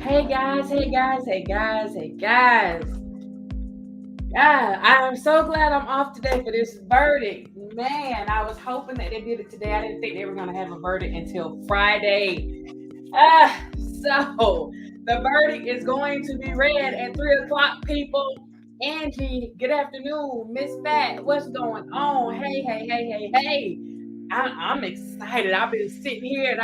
Hey guys, hey guys, hey guys, hey guys. Yeah, I'm so glad I'm off today for this verdict. Man, I was hoping that they did it today. I didn't think they were going to have a verdict until Friday. Ah, so the verdict is going to be read at 3 o'clock, people. Angie, good afternoon. Miss Fat, what's going on? Hey, hey, hey, hey, hey. I'm excited. I've been sitting here and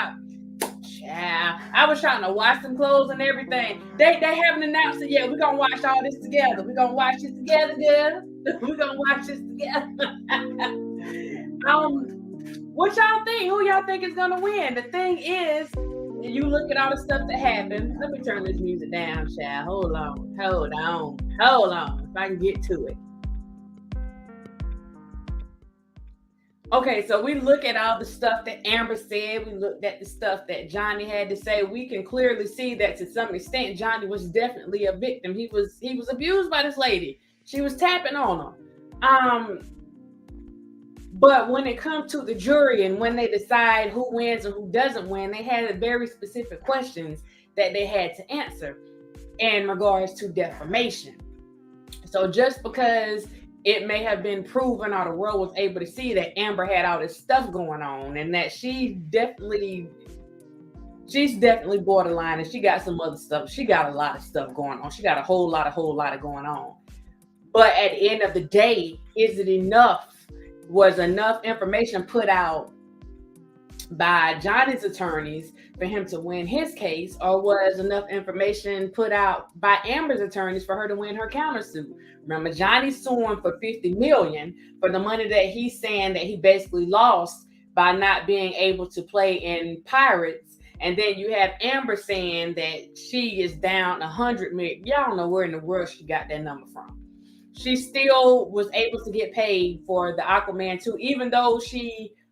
I was trying to wash some clothes and everything. They haven't announced it yet. We're gonna watch all this together. We're gonna watch this together, girl. We're gonna watch this together. um, what y'all think? Who y'all think is gonna win? The thing is, you look at all the stuff that happened. Let me turn this music down, child. Hold on. If I can get to it. Okay, so we look at all the stuff that Amber said. We looked at the stuff that Johnny had to say. We can clearly see that to some extent, Johnny was definitely a victim. He was abused by this lady. She was tapping on him. But when it comes to the jury and when they decide who wins or who doesn't win, they had very specific questions that they had to answer in regards to defamation. So just because it may have been proven or the world was able to see that Amber had all this stuff going on and that she's definitely borderline and she got some other stuff. She got a lot of stuff going on. She got a whole lot of going on. But at the end of the day, is it enough? Was enough information put out by Johnny's attorneys for him to win his case, or was enough information put out by Amber's attorneys for her to win her countersuit? Remember, Johnny's suing for $50 million for the money that he's saying that he basically lost by not being able to play in Pirates. And then you have Amber saying that she is down $100 million. Y'all don't know where in the world she got that number from. She still was able to get paid for the Aquaman 2, even though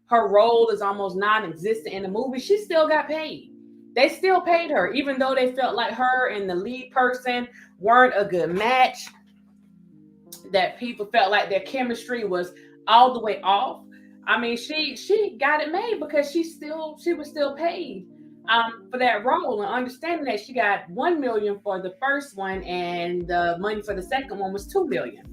her role is almost non-existent in the movie. She still got paid. They still paid her, even though they felt like her and the lead person weren't a good match, that people felt like their chemistry was all the way off. I mean, she got it made because she was still paid for that role, and understanding that she got $1 million for the first one and the money for the second one was $2 million.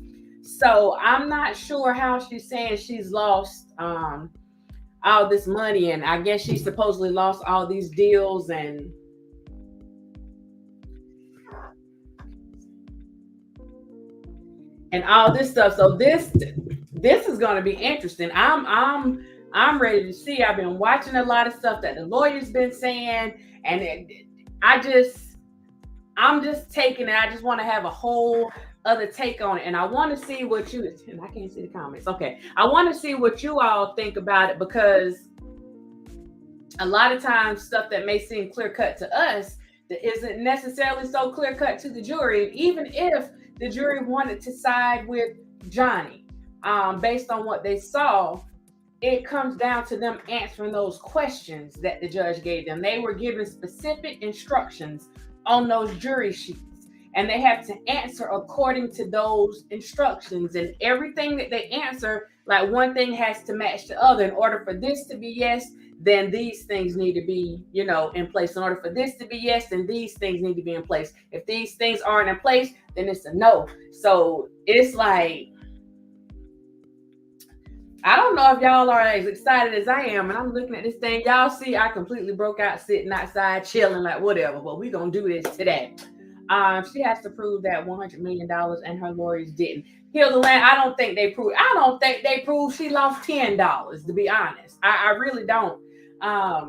So I'm not sure how she's saying she's lost all this money, and I guess she supposedly lost all these deals and all this stuff. So this is going to be interesting. I'm ready to see. I've been watching a lot of stuff that the lawyer's been saying, and I'm just taking it. I just want to have a whole other take on it, and I want to see what you. And I can't see the comments. Okay, I want to see what you all think about it, because a lot of times stuff that may seem clear cut to us that isn't necessarily so clear cut to the jury. Even if the jury wanted to side with Johnny, based on what they saw, it comes down to them answering those questions that the judge gave them. They were given specific instructions on those jury sheets, and they have to answer according to those instructions. And everything that they answer, like one thing has to match the other. In order for this to be yes, then these things need to be, in place. In order for this to be yes, then these things need to be in place. If these things aren't in place, then it's a no. So it's like, I don't know if y'all are as excited as I am, and I'm looking at this thing. Y'all see, I completely broke out sitting outside, chilling, like whatever, but we're going to do this today. She has to prove that $100 million, and her lawyers didn't. Heal the land. I don't think they proved she lost $10, to be honest. I really don't. I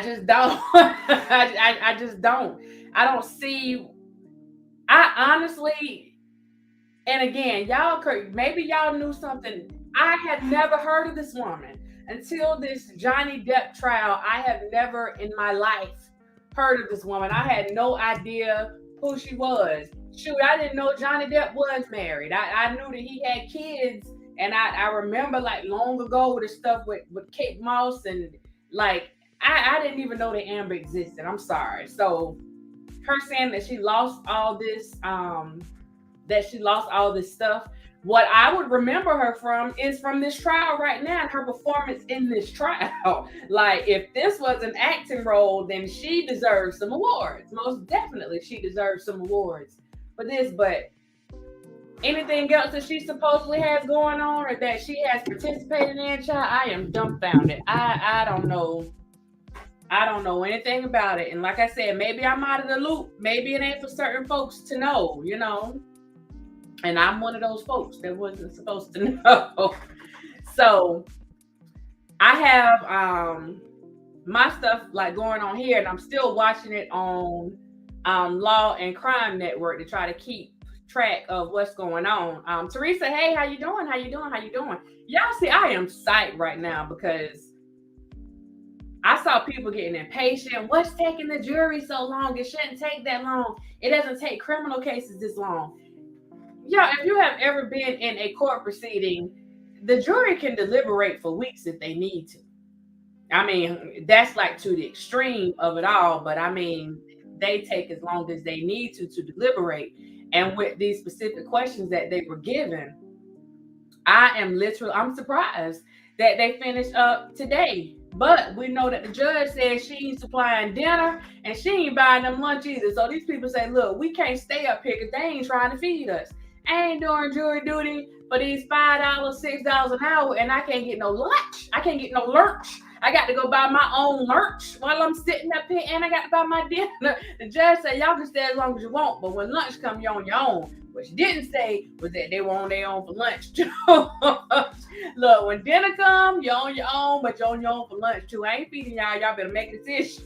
just don't. I just don't. I don't see. I honestly. And again, maybe y'all knew something. I had never heard of this woman until this Johnny Depp trial. I have never in my life heard of this woman. I had no idea who she was. Shoot, I didn't know Johnny Depp was married. I knew that he had kids, and I remember like long ago the stuff with Kate Moss, and like I didn't even know that Amber existed. I'm sorry. So her saying that she lost all this stuff. What I would remember her from is from this trial right now and her performance in this trial. Like, if this was an acting role, then she deserves some awards. Most definitely, she deserves some awards for this. But anything else that she supposedly has going on or that she has participated in, child, I am dumbfounded. I don't know. I don't know anything about it. And like I said, maybe I'm out of the loop. Maybe it ain't for certain folks to know, you know. And I'm one of those folks that wasn't supposed to know. So I have my stuff like going on here, and I'm still watching it on Law and Crime Network to try to keep track of what's going on. Teresa, hey, how you doing? How you doing? How you doing? Y'all see, I am psyched right now because I saw people getting impatient. What's taking the jury so long? It shouldn't take that long. It doesn't take criminal cases this long. Yeah, if you have ever been in a court proceeding, the jury can deliberate for weeks if they need to. I mean, that's like to the extreme of it all, but I mean, they take as long as they need to deliberate. And with these specific questions that they were given, I'm surprised that they finished up today. But we know that the judge said she ain't supplying dinner and she ain't buying them lunch either. So these people say, look, we can't stay up here because they ain't trying to feed us. I ain't doing jury duty for these $5, $6 an hour, and I can't get no lunch. I can't get no lunch. I got to go buy my own lunch while I'm sitting up here, and I got to buy my dinner. The judge said, y'all can stay as long as you want, but when lunch comes, you're on your own. What she didn't say was that they were on their own for lunch too. Look, when dinner comes, you're on your own, but you're on your own for lunch too. I ain't feeding y'all. Y'all better make a decision.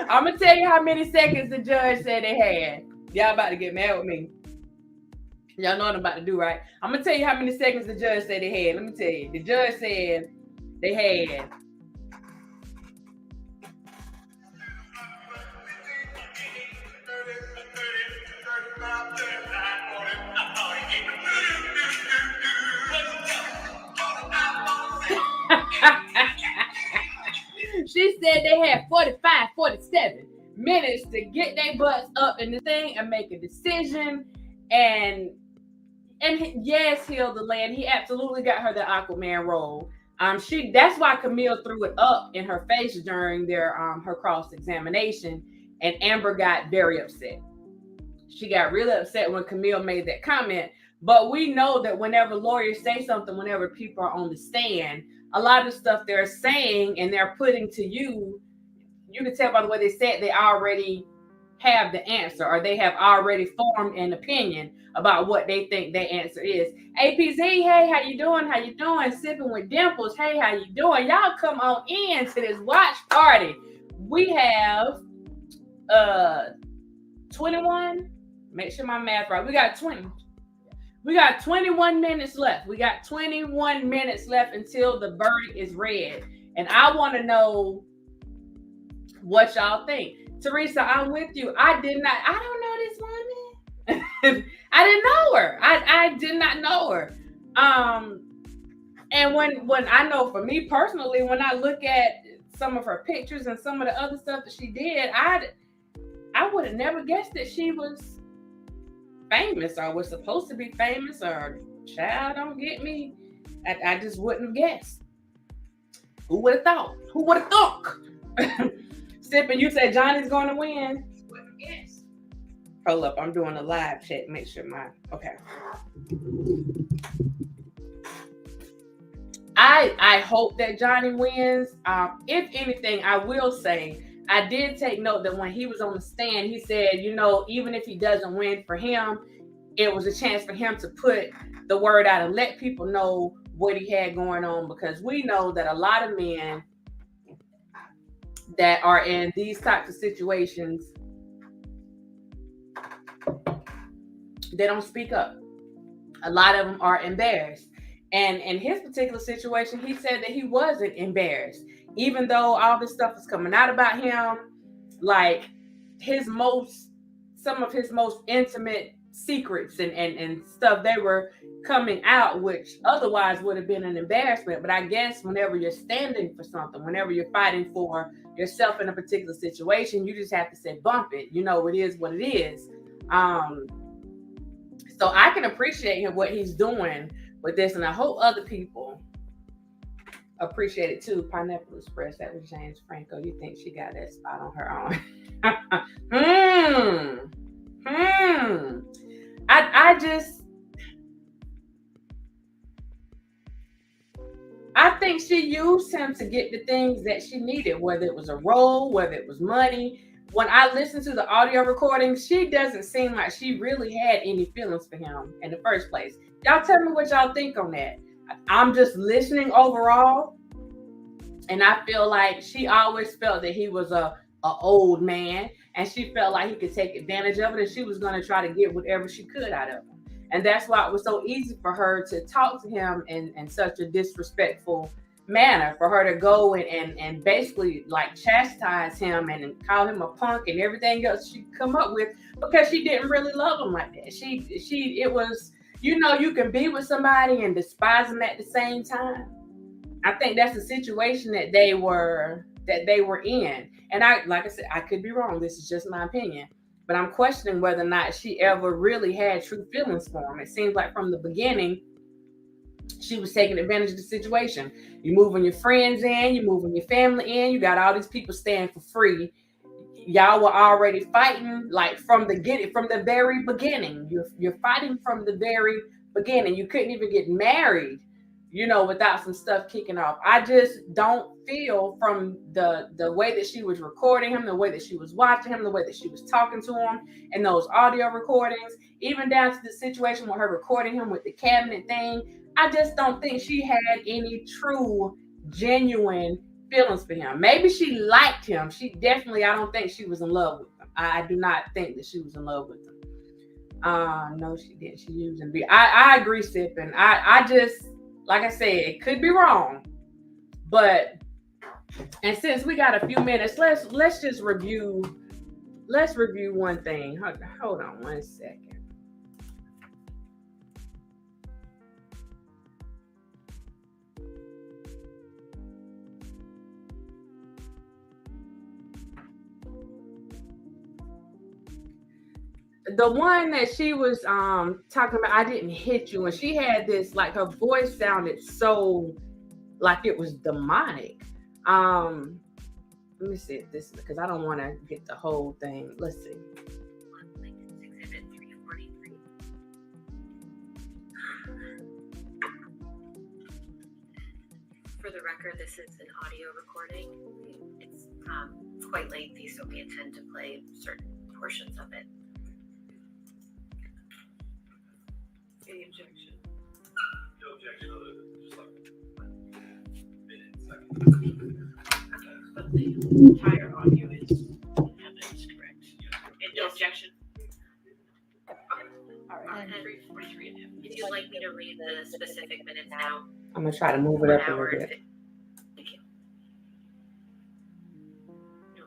I'm going to tell you how many seconds the judge said they had. Y'all about to get mad with me. Y'all know what I'm about to do, right? I'm going to tell you how many seconds the judge said they had. Let me tell you. The judge said they had she said they had 45, 47 minutes to get their butts up in the thing and make a decision. And yes, Hilda Land, he absolutely got her the Aquaman role. That's why Camille threw it up in her face during their her cross-examination, and Amber got very upset. She got really upset when Camille made that comment. But we know that whenever lawyers say something, whenever people are on the stand, a lot of the stuff they're saying and they're putting to you, you can tell by the way they say it, they already have the answer, or they have already formed an opinion about what they think their answer is. APZ, hey, how you doing? How you doing? Sipping with Dimples, hey, how you doing? Y'all come on in to this watch party. We have 21. Make sure my math right. We got 21 minutes left. We got 21 minutes left until the verdict is read. And I want to know what y'all think. Teresa, I'm with you. I don't know this woman. I didn't know her. I did not know her. And when I know, for me personally, when I look at some of her pictures and some of the other stuff that she did, I would have never guessed that she was famous or was supposed to be famous, or child, don't get me. I just wouldn't have guessed. Who would have thought? Who would have thought? Sipping, you said Johnny's going to win. Wouldn't guess. Hold up, I'm doing a live check. Make sure okay. I hope that Johnny wins. If anything, I will say, I did take note that when he was on the stand, he said, even if he doesn't win for him, it was a chance for him to put the word out and let people know what he had going on, because we know that a lot of men that are in these types of situations, they don't speak up. A lot of them are embarrassed. And in his particular situation, he said that he wasn't embarrassed. Even though all this stuff is coming out about him, like some of his most intimate secrets and stuff, they were coming out, which otherwise would have been an embarrassment. But I guess whenever you're standing for something, whenever you're fighting for yourself in a particular situation, you just have to say, bump it. It is what it is. So I can appreciate him what he's doing with this, and I hope other people appreciate it too. Pineapple Express, that was James Franco. You think she got that spot on her own? I think she used him to get the things that she needed, whether it was a role, whether it was money. When I listened to the audio recordings, she doesn't seem like she really had any feelings for him in the first place. Y'all tell me what y'all think on that. I'm just listening overall, and I feel like she always felt that he was a old man, and she felt like he could take advantage of it, and she was going to try to get whatever she could out of him. And that's why it was so easy for her to talk to him in such a disrespectful manner, for her to go and basically like chastise him and call him a punk and everything else she come up with, because she didn't really love him like that. It was, you can be with somebody and despise them at the same time. I think that's the situation that they were in. And like I said, I could be wrong. This is just my opinion. But I'm questioning whether or not she ever really had true feelings for him. It seems like from the beginning, she was taking advantage of the situation. You moving your friends in, you moving your family in, you got all these people staying for free. Y'all were already fighting like from the very beginning. You're fighting from the very beginning. You couldn't even get married, without some stuff kicking off. I just don't feel, from the way that she was recording him, the way that she was watching him, the way that she was talking to him, and those audio recordings, even down to the situation with her recording him with the cabinet thing, I just don't think she had any true, genuine feelings for him. Maybe she liked him. I don't think she was in love with him. I do not think that she was in love with him. No, she didn't. She used him. I agree, Sippin. I just, like I said, it could be wrong, and since we got a few minutes, let's just review. Let's review one thing. Hold on one second. The one that she was talking about, I didn't hit you, and she had this, like, her voice sounded so like it was demonic. Let me see if this, because I don't want to get the whole thing. Let's see. Exhibit 343. For the record, this is an audio recording. It's quite lengthy, so we intend to play certain portions of it. Any objection? No objection, other than just like 1 minute, second. But the entire audio is evidence, correct? And no objection? All right. 343 and a half. If you'd like me to read the specific minutes now, I'm gonna try to move it up a little bit. Thank you. No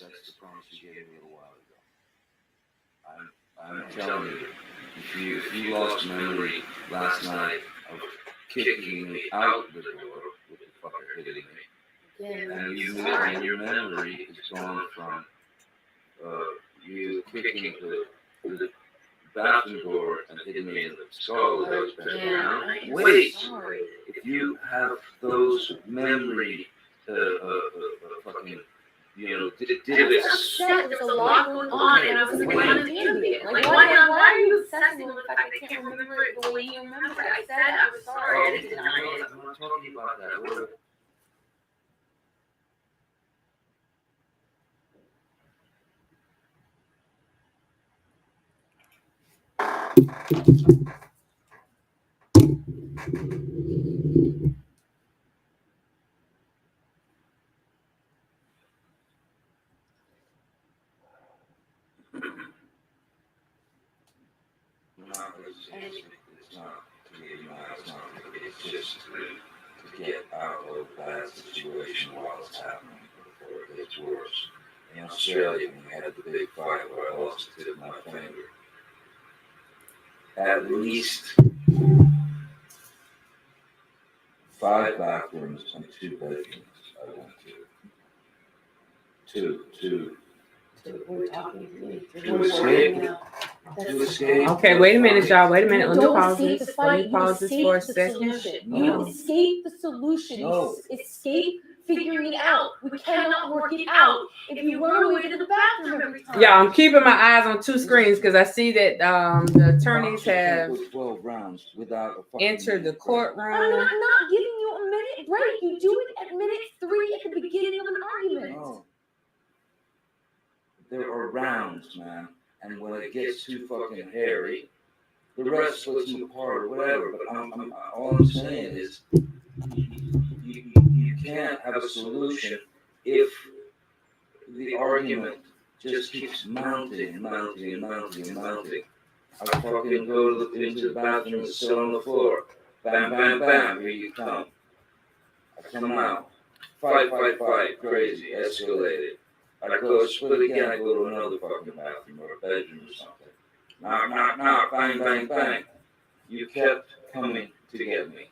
That's the promise you gave me a little while ago. I'm telling you, if you lost memory last night of kicking me out the door with the fucker hitting me, and your memory is gone from you kicking the bathroom door and hitting me in the skull. Wait, if you have those memory fucking, divots. There was a lot going on, and I was like, I want to be it. Like, why are you obsessing with the fact I can't remember it the way you remember it? I said I was sorry. I didn't deny it. I'm not talking about that. It's not to be denied. It's not. It's just to get out of a bad situation while it's happening before it gets worse. In Australia, when we had the big fight where I lost the tip of my finger, at least 5 bathrooms and 2 bedrooms I went to. Two. We're talking to me. To escape. To escape. Okay, wait a minute, y'all. Wait a minute. Let me Don't pause escape this. the fight. Let me pause You this for a escape the second. solution. No. You escape the solution. No. You escape figuring it out. We cannot work it out if you run away to the bathroom every time. Yeah, I'm keeping my eyes on 2 screens because I see that the attorneys have With 12 rounds without a fucking entered the break. courtroom. I'm not giving you a minute break. You do it at minute 3 at the beginning of an argument. No. There are rounds, man, and when it gets too fucking hairy, the rest splits them apart or whatever. But all I'm saying is, you can't have a solution if the argument just keeps mounting and mounting and mounting and mounting. I fucking go into the bathroom and sit on the floor. Bam, bam, bam, here you come. I come out. Fight, crazy, escalated. I go split again, I go to another fucking bathroom or a bedroom or something. Knock, bang, bang, bang. You kept coming to get me.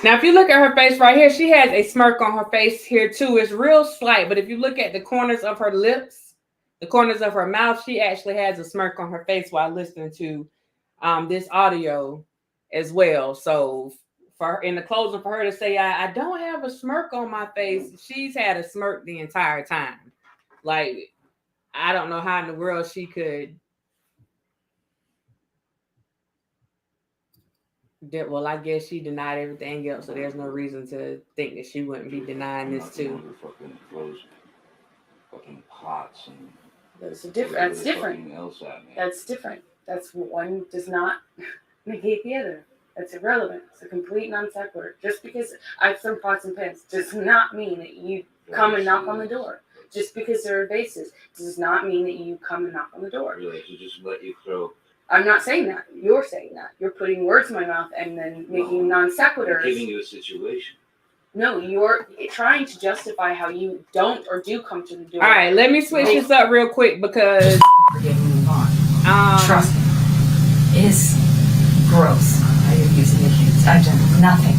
Now, if you look at her face right here, she has a smirk on her face here too. It's real slight, but if you look at the corners of her lips, the corners of her mouth, she actually has a smirk on her face while listening to this audio as well. So for in the closing, for her to say, I don't have a smirk on my face, she's had a smirk the entire time. Like, I don't know how in the world she could. Well, I guess she denied everything else, so there's no reason to think that she wouldn't be denying this too. Fucking pots and That's different. That's different. fucking else at me. That's different. That's one does not negate the other. That's irrelevant. It's a complete non sequitur. Just because I have some pots and pans does not mean that you come and knock on the door. Just because there are vases does not mean that you come and knock on the door. Really, to just let you throw. I'm not saying that. You're saying that. You're putting words in my mouth and then making non sequiturs. I'm giving you a situation. No, you're trying to justify how you don't or do come to the door. All right, let me switch this up real quick because trust me, it's gross. I am using the kids. I've done nothing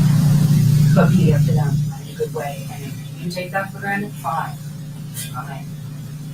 but be up to them in a good way. And if you take that for granted, fine. Okay.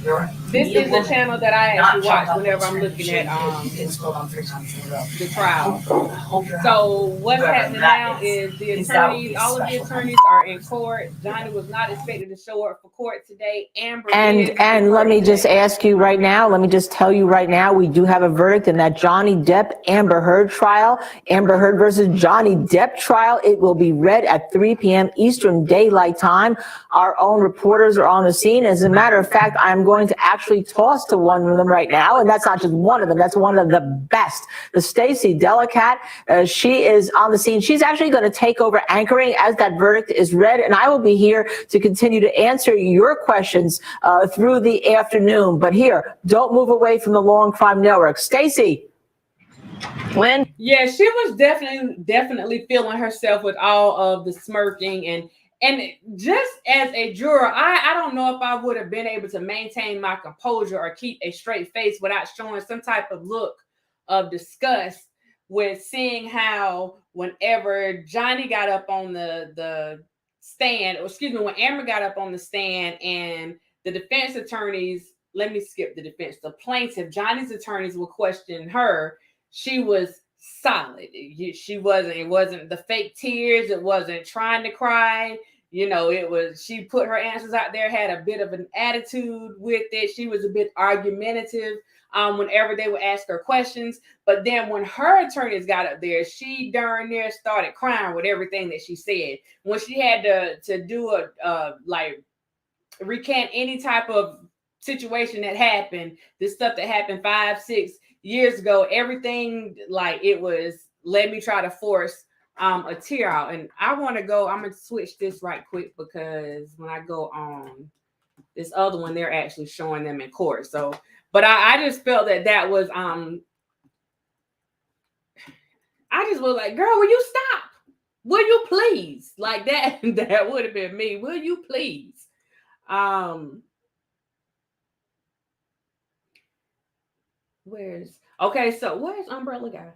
You're right. this is the channel that I actually watch whenever I'm looking at it's scrolled on 3 times in a row. the trial. Hope you're So what's Whoever happening that now is the is that would attorneys, be all of the special. attorneys are in court. Johnny was not expected to show up for court today. Amber is And let me just ask you right now, let me just tell you right now, we do have a verdict in that Johnny Depp Amber Heard trial, Amber Heard versus Johnny Depp trial. It will be read at 3 p.m. Eastern Daylight Time. Our own reporters are on the scene. As a matter of fact, I'm going to actually toss to one of them right now, and that's not just one of them, that's one of the best. The Stacey Delicat, she is on the scene. She's actually going to take over anchoring as that verdict is read, and I will be here to continue to answer your questions through the afternoon. But here, don't move away from the Law and Crime Network. Stacey. Lynn? Yeah, she was definitely feeling herself with all of the smirking and just as a juror, I don't know if I would have been able to maintain my composure or keep a straight face without showing some type of look of disgust with seeing how whenever Johnny got up on the stand, or excuse me, when Amber got up on the stand and the defense attorneys, let me skip the defense, the plaintiff, Johnny's attorneys were questioning her, she was solid. She wasn't, it wasn't the fake tears, it wasn't trying to cry. You know, it was, she put her answers out there, had a bit of an attitude with it. She was a bit argumentative whenever they would ask her questions. But then when her attorneys got up there, she darn near started crying with everything that she said. When she had to do like recant any type of situation that happened, this stuff that happened 5-6 years ago, everything, like, it was, let me try to force a tear out. And I'm gonna switch this right quick because when I go on this other one, they're actually showing them in court. So, But I just felt that was I just was like, girl, will you stop? Will you please? Like that would have been me. Will you please? Where's Umbrella Guy?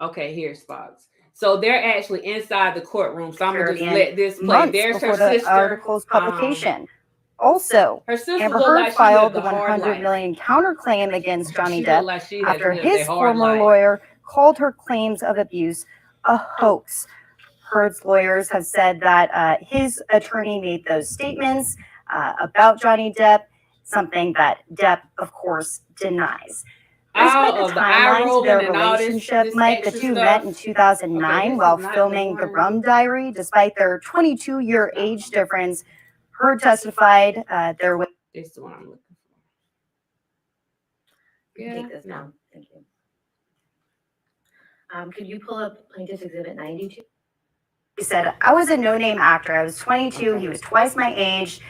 Okay, here's Fox. So they're actually inside the courtroom. So I'm gonna just let this play. Months There's before her the sister. article's publication. Also, Her sister Amber looked Heard like she filed lived the a hard 100 life. million counterclaim against Johnny She Depp looked like she had after lived his a hard former life. lawyer called her claims of abuse a hoax. Heard's lawyers have said that his attorney made those statements about Johnny Depp, something that Depp, of course, denies. There's quite All a of the eye timeline to rolling their and all relationship, this Mike. The extra two stuff. met in 2009 Okay, while this is not filming the The one. Rum Diary. Despite their 22-year age difference, Heard testified there was... This is the one I'm looking for. You can take this down. Thank you. Could you pull up Plaintiff's Exhibit 92? He said, I was a no-name actor. I was 22. He was twice my age.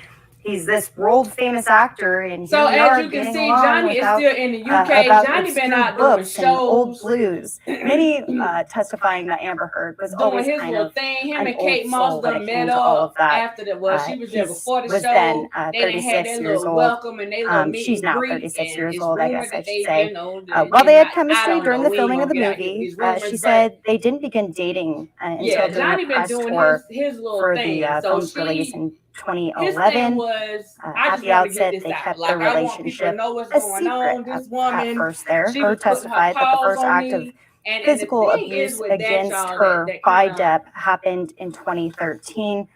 He's this world-famous actor, and So here we as are you can getting see, along Johnny is without, still in the UK. about Johnny been obscure out doing books and old shows, blues. Many testifying that Amber Heard was doing always his kind little of thing. Him an and Kate old Moss soul when done it met came to all up of that. after the she was there before the was show. then They didn't have 36 their years little old. welcome and they little meet She's and now greet. 36 And years it's old, I rumored guess I that should they, say. you know, While they had I chemistry don't during know. the We ain't filming of the gonna get into movie, these rumors, she but said they didn't begin dating until yeah, doing Johnny a been press doing tour his little for thing. the So film's release in his thing 2011. was, I At just the want to get outset, this they out. kept Like, their I want people to relationship know what's a going secret on. This at woman, first there. she Heard was putting her testified that the paws first on act of me. And physical the thing abuse is with that, against y'all, her that by kinda, Depp happened in 2013.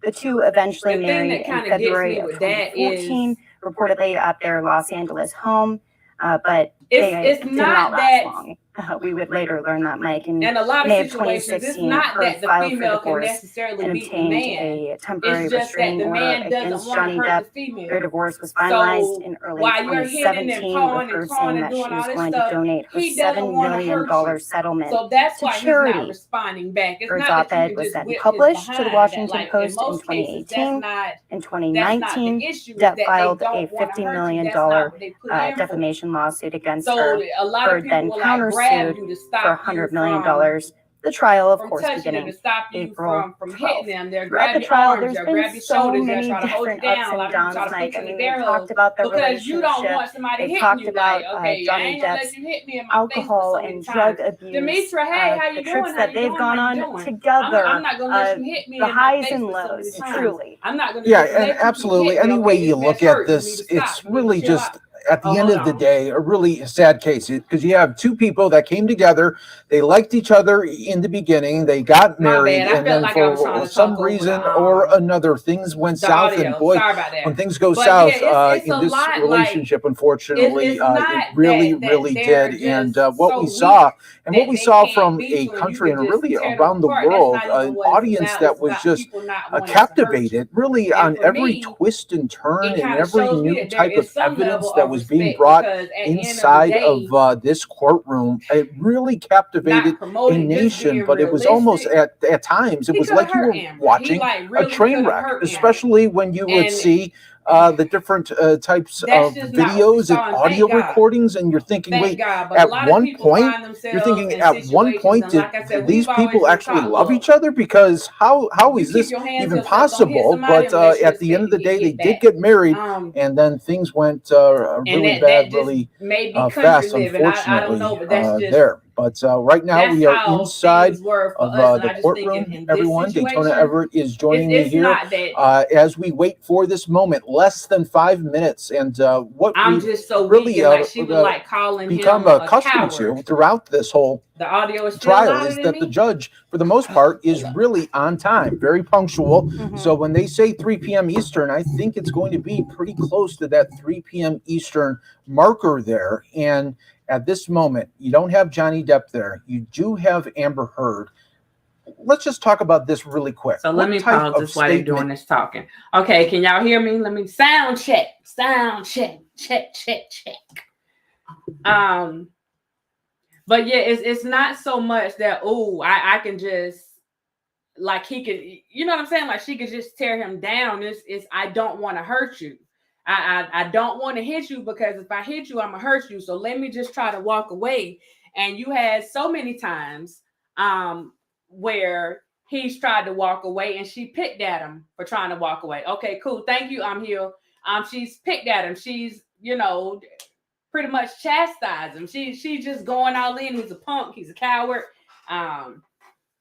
The two eventually the thing married that in kind of gets February me of with that 2014, is reportedly at their Los Angeles home, but it's did not not last that, long. We would later learn that, Mike. In in a lot of May of situations, it's 2016, not Heard that the filed for female can divorce necessarily and beat the obtained man. a temporary It's just that restraining the order man doesn't against want to Johnny hurt Depp. the female. Their divorce was finalized So in early while you're hitting and 2017, with pawing and Heard clawing saying and that doing she all was this going to stuff, donate her he doesn't $7 want to million hurt you. settlement So that's to why he's charity. not responding back. It's Heard's not that you op-ed can was just then whip his published to the behind. Washington That, like, in Post in most cases, 2018. that's In not the 2019, issue. Is Depp that they filed a don't want to $50 hurt you. million That's not what they put in for. defamation lawsuit against So her. a lot of Heard people then will like grab countersued you to for stop you $100 million. from The trial, of from course, touching them, to beginning stop you April from 12th. hitting them. They'll Throughout grab the your trial, arms, there's they'll been grab your so shoulders, they'll many try to hold you different ups down. A lot and of people downs, try to Mike. put I you in mean, the bear they've hug talked about their because you don't relationship. want somebody They've hitting talked you. about Like, okay, I Johnny ain't gonna Depp's let you hit me in my alcohol face so many and drug times. abuse, Demetra, hey, how the you trips doing? How that you they've doing? gone How you on doing? together, I'm not gonna let you hit me the in my highs face and for so many lows, times. truly. I'm not gonna Yeah, just and let you keep absolutely. hitting me. Any way Okay, you this look mess at hurts. You this, need to stop. it's You need to really chill just out. at the Oh, end hold of the on. day a really sad case because you have two people that came together. They liked each other in the beginning. They got My married, bad. I and felt then like I was trying for to some talk over reason or another, things went the south. And audio. boy, Sorry about that. when things go But south yeah, it's in a this lot. Like, relationship, unfortunately, it's not it really, that really they're did. And just what so we weak saw, and what that we they saw can't from beat a you and you country can and just really tear them around the apart. That's world, not even an what it's audience about. that It's was about just people not wanting to hurt captivated, you. really And on for every me, twist and turn it and kind of every shows me new that there type of is some evidence level that of was being respect brought because at the end of the inside day, of this courtroom. It really captivated not a promoting, just nation, being but it was almost realistic. at times it He was could have like you hurt were Amber. He watching like a really train could have wreck, hurt Amber. especially when you would And see the different types that's of just not what we videos and saw. And audio thank God. recordings, and you're thinking, Thank wait, God. But a at lot of one people point, find you're themselves thinking, in at one situations, point, and did like I said, these we've always people been actually taught, love look, each other? Because how you is keep this your hands to even yourself. Don't hit possible? somebody But unless you at the end of the expect to day, get they did back. get married, and then things went And really that bad, just really may be country fast, living. I don't know, unfortunately, but that's just there. But right now that's we are how inside things were for of us. And the I just think courtroom. in this Everyone, Daytona situation, Everett is joining me it's here not that as we wait for this moment. Less than 5 minutes, and what I'm we've just so weak. really And like she was like calling become him a accustomed coward. to throughout this whole The audio is still trial louder is than that the me. judge, for the most part, is really on time, very punctual. So when they say 3 p.m. Eastern, I think it's going to be pretty close to that 3 p.m. Eastern marker there. And at this moment, you don't have Johnny Depp there. You do have Amber Heard. Let's just talk about this really quick. So let me pause this while they're doing this talking. Okay, can y'all hear me? Let me sound check. Sound check. Check, check, check. But yeah, it's not so much that, oh, I can just, like, he could, you know what I'm saying? Like, she could just tear him down. It's I don't want to hurt you. I don't want to hit you, because if I hit you, I'm gonna hurt you. So let me just try to walk away. And you had so many times where he's tried to walk away and she picked at him for trying to walk away. Okay, cool. Thank you. I'm here. She's picked at him. She's, pretty much chastised him. She's just going all in. He's a punk. He's a coward.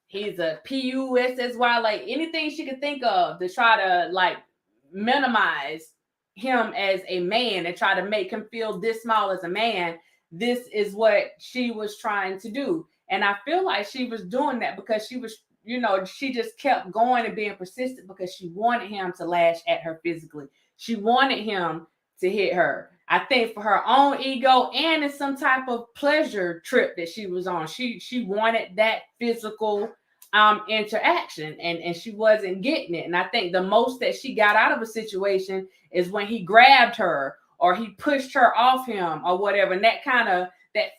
He's a PUSSY. Like, anything she could think of to try to, like, minimize him as a man and try to make him feel this small as a man. This is what she was trying to do. And I feel like she was doing that because she was, she just kept going and being persistent because she wanted him to lash at her physically. She wanted him to hit her. I think for her own ego, and it's some type of pleasure trip that she was on. She wanted that physical interaction, and she wasn't getting it. And I think the most that she got out of a situation is when he grabbed her or he pushed her off him or whatever. And that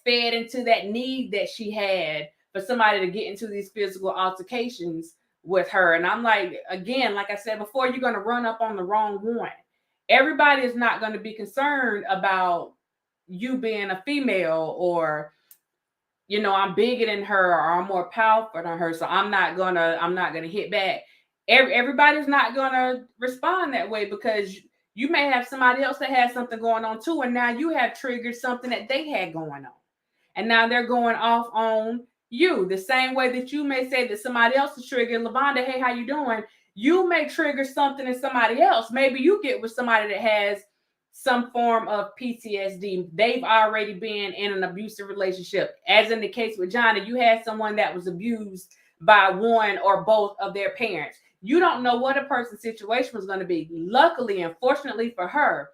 fed into that need that she had for somebody to get into these physical altercations with her. And I'm like, again, like I said before, you're going to run up on the wrong one. Everybody is not going to be concerned about you being a female, or, I'm bigger than her, or I'm more powerful than her, so I'm not gonna hit back. Everybody's not gonna respond that way, because you may have somebody else that has something going on too, and now you have triggered something that they had going on, and now they're going off on you. The same way that you may say that somebody else is triggering Lavonda, hey, how you doing? You may trigger something in somebody else. Maybe you get with somebody that has some form of PTSD. They've already been in an abusive relationship. As in the case with Johnny, you had someone that was abused by one or both of their parents. You don't know what a person's situation was going to be. Luckily and fortunately for her,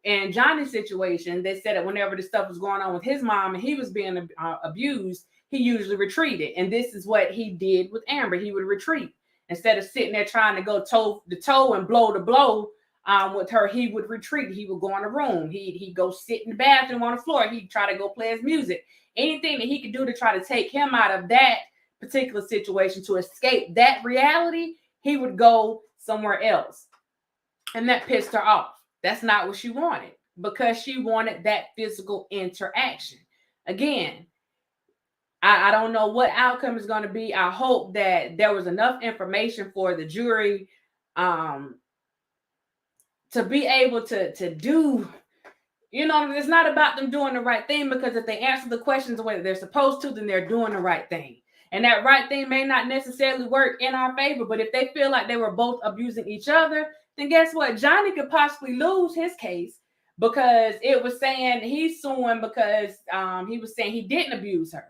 in Johnny's situation, they said that whenever the stuff was going on with his mom and he was being abused, he usually retreated. And this is what he did with Amber. He would retreat. Instead of sitting there trying to go toe to toe and blow to blow with her, he would retreat. He would go in a room. He'd go sit in the bathroom on the floor. He'd try to go play his music. Anything that he could do to try to take him out of that particular situation, to escape that reality, he would go somewhere else. And that pissed her off. That's not what she wanted, because she wanted that physical interaction. Again, I don't know what outcome is going to be. I hope that there was enough information for the jury to be able to do, it's not about them doing the right thing, because if they answer the questions the way that they're supposed to, then they're doing the right thing. And that right thing may not necessarily work in our favor, but if they feel like they were both abusing each other, then guess what? Johnny could possibly lose his case, because it was saying he's suing because he was saying he didn't abuse her.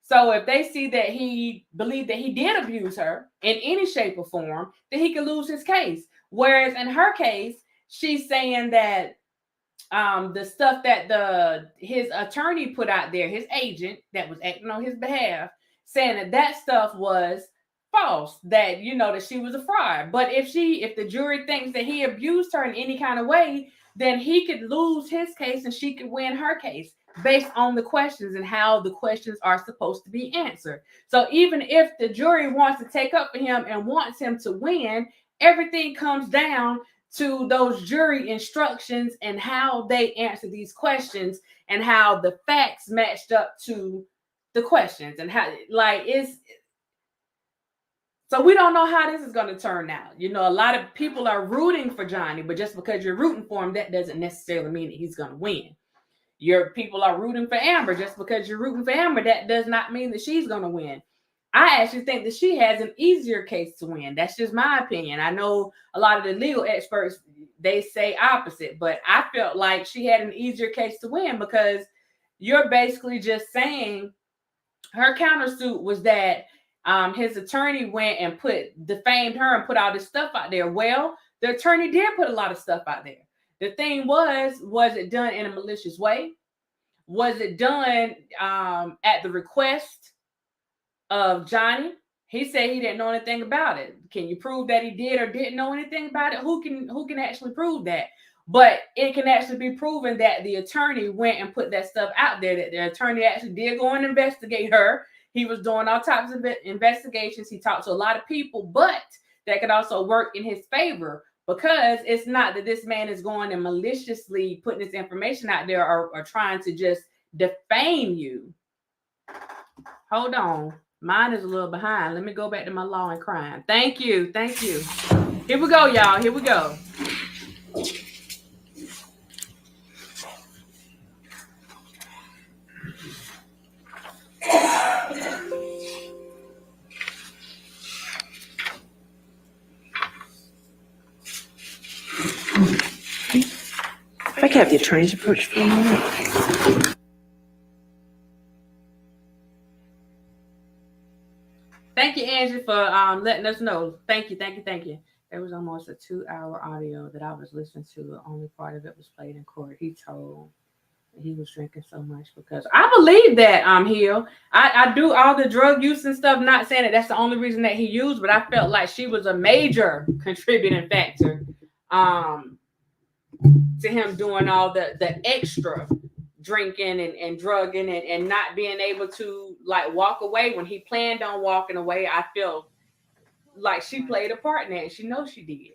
So if they see that he believed that he did abuse her in any shape or form, then he could lose his case. Whereas in her case, she's saying that the stuff that his attorney put out there, his agent that was acting on his behalf, saying that stuff was false, that that she was a fraud. But if the jury thinks that he abused her in any kind of way, then he could lose his case and she could win her case based on the questions and how the questions are supposed to be answered. So even if the jury wants to take up for him and wants him to win, everything comes down to those jury instructions and how they answer these questions and how the facts matched up to the questions, and how, so we don't know how this is going to turn out. A lot of people are rooting for Johnny, but just because you're rooting for him, that doesn't necessarily mean that he's going to win. Your people are rooting for Amber. Just because you're rooting for Amber, that does not mean that she's going to win. I actually think that she has an easier case to win. That's just my opinion. I know a lot of the legal experts, they say opposite, but I felt like she had an easier case to win, because you're basically just saying her countersuit was that his attorney went and defamed her and put all this stuff out there. Well, the attorney did put a lot of stuff out there. The thing was it done in a malicious way? Was it done at the request of Johnny? He said he didn't know anything about it. Can you prove that he did or didn't know anything about it? Who can actually prove that? But it can actually be proven that the attorney went and put that stuff out there, that the attorney actually did go and investigate her. He was doing all types of investigations. He talked to a lot of people, but that could also work in his favor, because it's not that this man is going and maliciously putting this information out there or trying to just defame you. Hold on. Mine is a little behind. Let me go back to my law and crime. Thank you. Thank you. Here we go, y'all. Here we go. If I could have the attorney's approach for a moment. Thank you, Angie, for letting us know. Thank you. There was almost a 2-hour audio that I was listening to. Only part of it was played in court. He told he was drinking so much, because I believe that Hill. I do all the drug use and stuff, not saying that that's the only reason that he used, but I felt like she was a major contributing factor to him doing all the extra drinking and drugging and not being able to like walk away when he planned on walking away. I feel like she played a part in that, and she knows she did.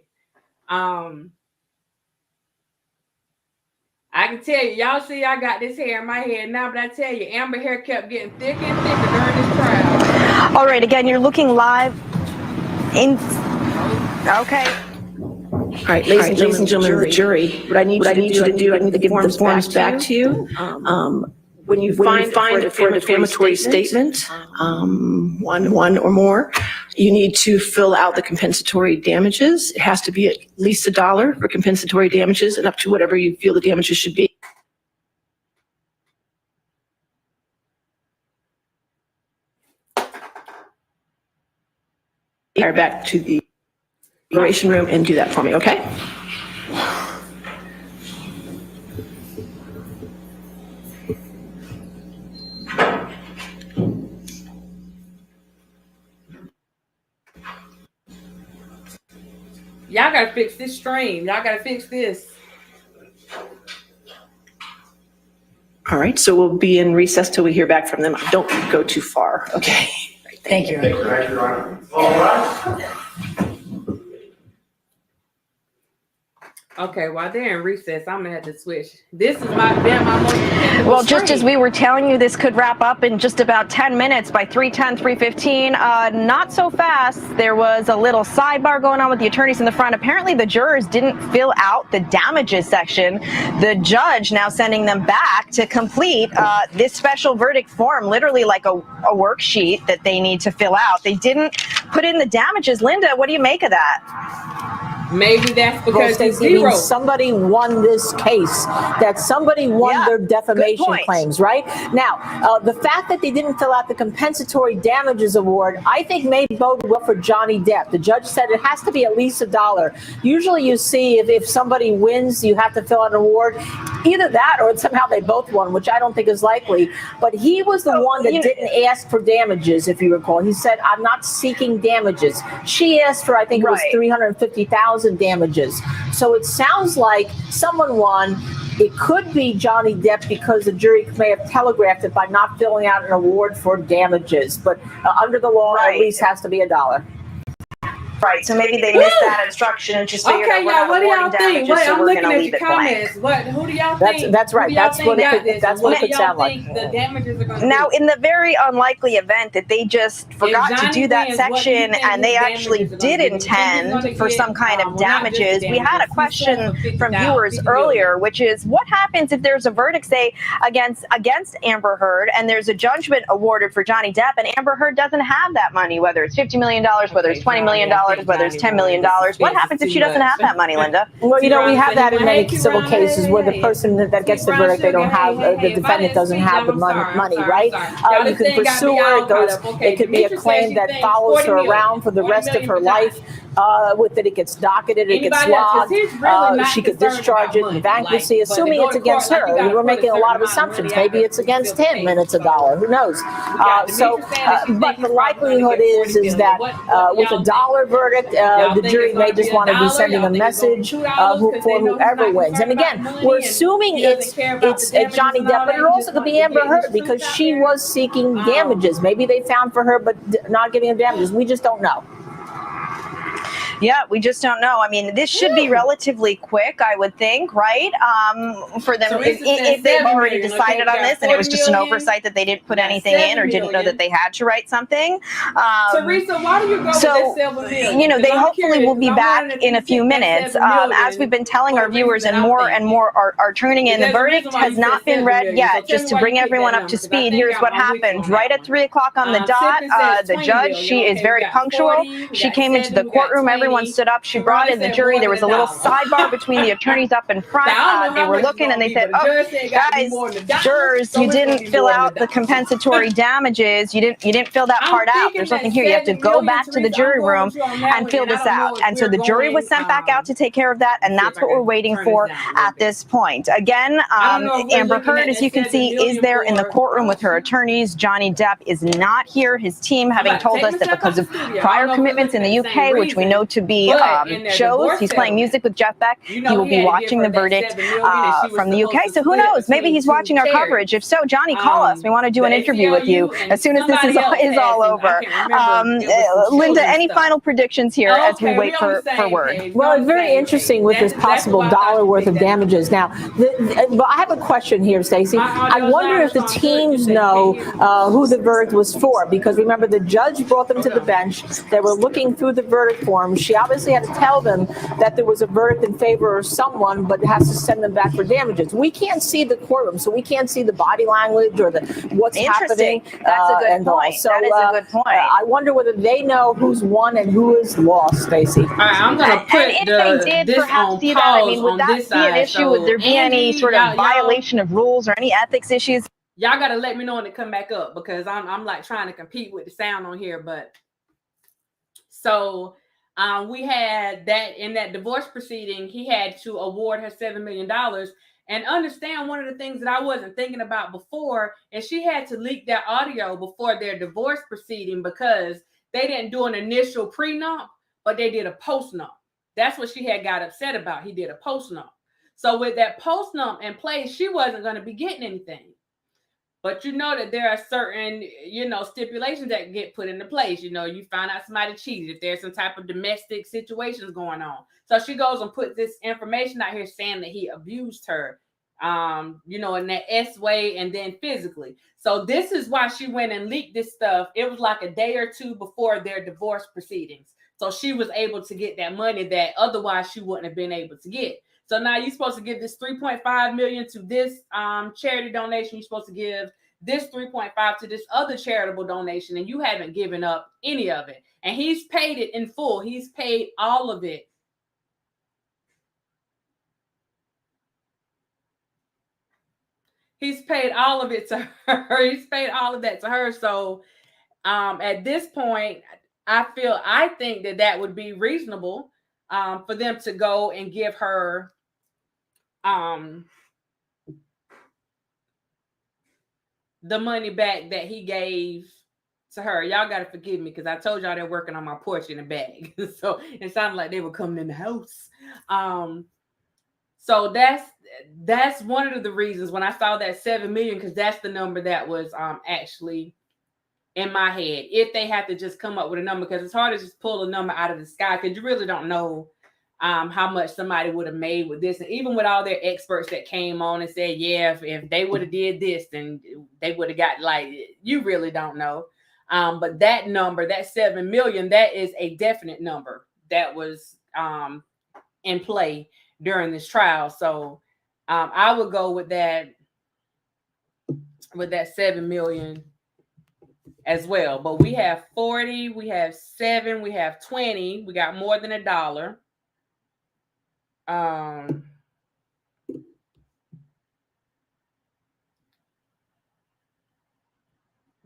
I can tell you, y'all see I got this hair in my head now, but I tell you, Amber hair kept getting thicker and thicker during this trial. All right, again, you're looking live in. Okay. All right, ladies and gentlemen of the jury, what I need you to do, I need to give the forms back to you. When you find for a defamatory statement, one or more, you need to fill out the compensatory damages. It has to be at least $1 for compensatory damages and up to whatever you feel the damages should be. Back to the operation room and do that for me, okay? Y'all gotta fix this stream. Y'all gotta fix this. All right, so we'll be in recess till we hear back from them. Don't go too far, okay? Thank you. Thank you, Your Honor. All right. Okay, while they're in recess, I'm gonna have to switch. This is my most dependable Well, just as stream. we were telling you, this could wrap up in just about 10 minutes by 3:10, 3:15. Not so fast. There was a little sidebar going on with the attorneys in the front. Apparently, the jurors didn't fill out the damages section. The judge now sending them back to complete this special verdict form, literally like a worksheet that they need to fill out. They didn't put in the damages. Linda, what do you make of that? Maybe that's because Well, it's Stacey, zero. somebody won this case, that somebody won Yeah, their good defamation point. claims, right? Now, the fact that they didn't fill out the compensatory damages award, I think may bode well for Johnny Depp. The judge said it has to be at least $1. Usually you see if somebody wins, you have to fill out an award. Either that or somehow they both won, which I don't think is likely. But he was the one that didn't ask for damages, if you recall. He said, I'm not seeking damages. She asked for, I think it was Right. $350,000 damages. So it sounds like someone won. It could be Johnny Depp because the jury may have telegraphed it by not filling out an award for damages. But under the law, Right. at least has to be $1. Right, so maybe they missed that instruction and just figured Okay, we're y'all, not what do y'all awarding think? damages, What, so I'm we're looking going to at leave your it blank. comments. Who do y'all think? That's right. Who do y'all That's think what it got could- this? that's what it could y'all sound like. think the damages are going to Now, be? in the very unlikely event that they just forgot to Johnny do that wins, what do you section think and they his actually damages are did gonna be? Do you think he's intend gonna for get, some kind of well, not just the damages, we had a damages. He's question suing for from 50 viewers million. earlier, which is what happens if there's a verdict, say, against Amber Heard and there's a judgment awarded for Johnny Depp and Amber Heard doesn't have that money, whether it's $50 million, whether it's $20 million, whether it's $10 million. What happens if she doesn't have that money, Linda? Well, you know, we have that in many Hey, civil Ron, cases where the hey, person that gets the Ron verdict, they don't Sugar, have, hey, the hey, defendant doesn't have the money, right? Y'all, You this can thing got pursue me her. all It goes, caught up. Okay, it could be a Demetra said claim she that thinks follows 40 her million, around for the 40 rest of million her for life. With it, it gets docketed, it gets Anybody else? 'Cause logged. he's really not She could concerned discharge about it money, in bankruptcy, like, but assuming to go it's to court, against like, you her. gotta We're put a making a certain lot of amount of assumptions. money out Maybe there it's for against civil him and cases. it's $1. Who knows? We got Demetra saying that she But thinks the he's probably gonna likelihood get is 40 that million. What with y'all $1 verdict. Y'all The think jury it's may gonna just be want to be $1? sending Y'all a think it's gonna be message $2 'cause for they know he's whoever not wins. And concerned about again, money we're and assuming he doesn't care about it's the damages Johnny and all Depp, but that. it He also just could be wants to Amber get his Heard because truth out she there. was seeking damages. Maybe they found for her, but not giving them damages. We just don't know. Yeah, we just don't know. I mean, this should be relatively quick, I would think, right? For them, Teresa said if they've 7 already million, decided okay, we on got this and it was 40 just an million, oversight that they didn't put we got anything in 7 or didn't know that million. they had to write something. Teresa, why do you go with So, that 7 million? you know, 'Cause they I'm hopefully curious, will be 'cause I back wanted in to a few get that minutes. 7 million As we've been telling for our the reason viewers, that and I'm more thinking. and more are tuning in. The There's a reason verdict why has you not said been 7 read million. yet. So tell Just me to why bring you picked everyone that up to number, 'cause I speed, think here's what I'm with you happened. on Right that at one. 3 o'clock on the dot, Tiffany says the 20 judge, million. she is Okay, we very got punctual. 40, we She got came into 7, the we got courtroom, everyone 20. stood up. She brought Sharonda in the said jury. more There than was a little $1. sidebar between the attorneys up in front. I don't know They how were much it's looking gonna and they be, said, but the "Oh, judge said it got to be guys, more than $1, jurors, so you it's gonna didn't be fill more than out the $1. compensatory damages. You didn't fill that I'm part out. thinking There's that nothing here. You have to 7 go million, back to the Teresa. I'm jury going room with you on that and one, fill and I this don't know out." if And so we're the jury was going. sent back out to take care of that, and Let's see if that's I what we're can waiting turn for this down a little at bit. this point. Again, I don't know if we're Amber looking Heard, at as that you can 7 see, is million there in the for. courtroom with her attorneys. Johnny Depp is not here. His team I'm having about to told take us that myself out because the of studio. I don't prior know if we're commitments in looking the at the same UK, which we know reason, to be but in their shows, divorce he's playing settlement, music with Jeff Beck. you He know, will he be had to give watching her the that verdict 7 million, and she was from the supposed UK. to So who split it knows? Maybe between he's 2 watching our coverage. If charities. so, Johnny, call us. We want to do an The interview with you ACLU and as soon as this somebody else is all had some, I over. can't remember, it was some Linda, children's any stuff. final predictions here as we Okay, wait we on the for same word? page. Well, it's very interesting with this possible dollar worth of damages. Now, but I have a question here, Stacey. I wonder if the teams know who the verdict was for, because remember, the judge brought them to the bench. They were looking through the verdict form. She obviously had to tell them that there was a verdict in favor of someone, but has to send them back for damages. We can't see the courtroom, so we can't see the body language or what's happening. That's a good point. So, that is a good point. I wonder whether they know who's won and who is lost, Stacey. All right, I'm gonna put and if they did this perhaps on see that, I pause mean, would on that this be an side. issue? Would So, there be any Angie, sort of violation of rules or any ethics issues? Y'all gotta let me know when to come back up, because I'm like trying to compete with the sound on here. But so we had that in that divorce proceeding, he had to award her $7 million. And understand, one of the things that I wasn't thinking about before is she had to leak that audio before their divorce proceeding, because they didn't do an initial prenup, but they did a postnup. That's what she had got upset about. He did a postnup. So with that postnup in place, she wasn't going to be getting anything. But you know that there are certain, stipulations that get put into place. You find out somebody cheated, if there's some type of domestic situations going on. So she goes and puts this information out here saying that he abused her, in that S way and then physically. So this is why she went and leaked this stuff. It was like a day or two before their divorce proceedings. So she was able to get that money that otherwise she wouldn't have been able to get. So now you're supposed to give this $3.5 million to this charity donation. You're supposed to give this $3.5 to this other charitable donation, and you haven't given up any of it. And he's paid it in full. He's paid all of it. He's paid all of it to her. He's paid all of that to her. So at this point, I think that would be reasonable for them to go and give her the money back that he gave to her. Y'all got to forgive me, because I told y'all they're working on my porch in the bag. So it sounded like they were coming in the house. So that's one of the reasons when I saw that 7 million, because that's the number that was actually in my head. If they have to just come up with a number, because it's hard to just pull a number out of the sky, because you really don't know how much somebody would have made with this. And even with all their experts that came on and said, yeah, if they would have did this, then they would have got, like, you really don't know. But that number, that 7 million, that is a definite number that was in play during this trial. So I would go with that 7 million as well. But we have 40, we have 7, we have 20, we got more than $1.